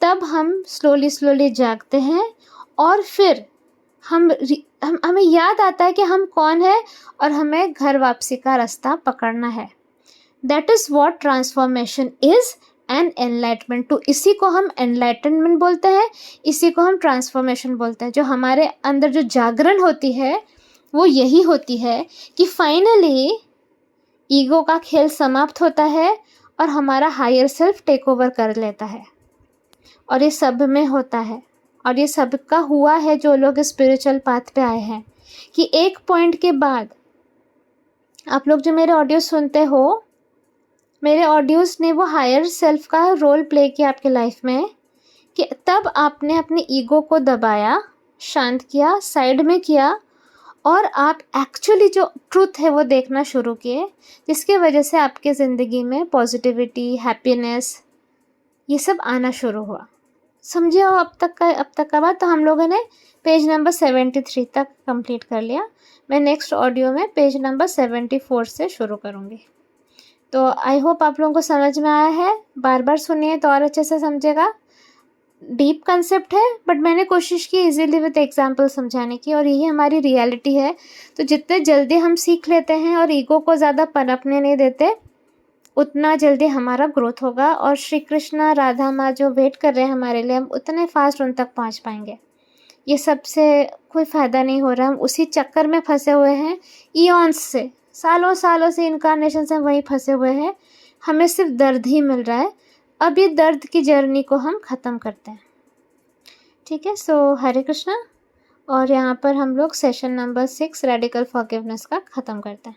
तब हम स्लोली जागते हैं और फिर हमें याद आता है कि हम कौन है और हमें घर वापसी का रास्ता पकड़ना है। That is what transformation is and enlightenment too. इसी को हम एनलाइटनमेंट बोलते हैं, इसी को हम ट्रांसफॉर्मेशन बोलते हैं। जो हमारे अंदर जो जागरण होती है वो यही होती है कि फाइनली ईगो का खेल समाप्त होता है और हमारा हायर सेल्फ टेक ओवर कर लेता है। और ये सब में होता है, और ये सब का हुआ है जो लोग स्पिरिचुअल पाथ पे आए हैं, कि एक पॉइंट के बाद आप लोग जो मेरे ऑडियो सुनते हो, मेरे ऑडियोज़ ने वो हायर सेल्फ का रोल प्ले किया आपके लाइफ में, कि तब आपने अपने ईगो को दबाया, शांत किया, साइड में किया, और आप एक्चुअली जो ट्रूथ है वो देखना शुरू किए, जिसके वजह से आपके ज़िंदगी में पॉजिटिविटी, हैप्पीनेस, ये सब आना शुरू हुआ। समझे हो अब तक का बात? तो हम लोगों ने पेज नंबर 73 तक कंप्लीट कर लिया। मैं नेक्स्ट ऑडियो में पेज नंबर 74 से शुरू करूँगी। तो आई होप आप लोगों को समझ में आया है। बार बार सुनिए तो और अच्छे से समझेगा। डीप कंसेप्ट है, बट मैंने कोशिश की इजीली विद एग्जांपल समझाने की, और यही हमारी रियलिटी है। तो जितने जल्दी हम सीख लेते हैं और ईगो को ज़्यादा पनपने नहीं देते, उतना जल्दी हमारा ग्रोथ होगा, और श्री कृष्णा राधा माँ जो वेट कर रहे हैं हमारे लिए, हम उतने फास्ट उन तक पहुँच पाएंगे। ये सबसे कोई फ़ायदा नहीं हो रहा, हम उसी चक्कर में फंसे हुए हैं ईऑन्स से, सालों से, इनकारनेशन से वहीं फंसे हुए हैं। हमें सिर्फ दर्द ही मिल रहा है। अब ये दर्द की जर्नी को हम ख़त्म करते हैं, ठीक है? सो हरे कृष्णा। और यहाँ पर हम लोग सेशन नंबर 6 रेडिकल फॉरगिवनेस का ख़त्म करते हैं।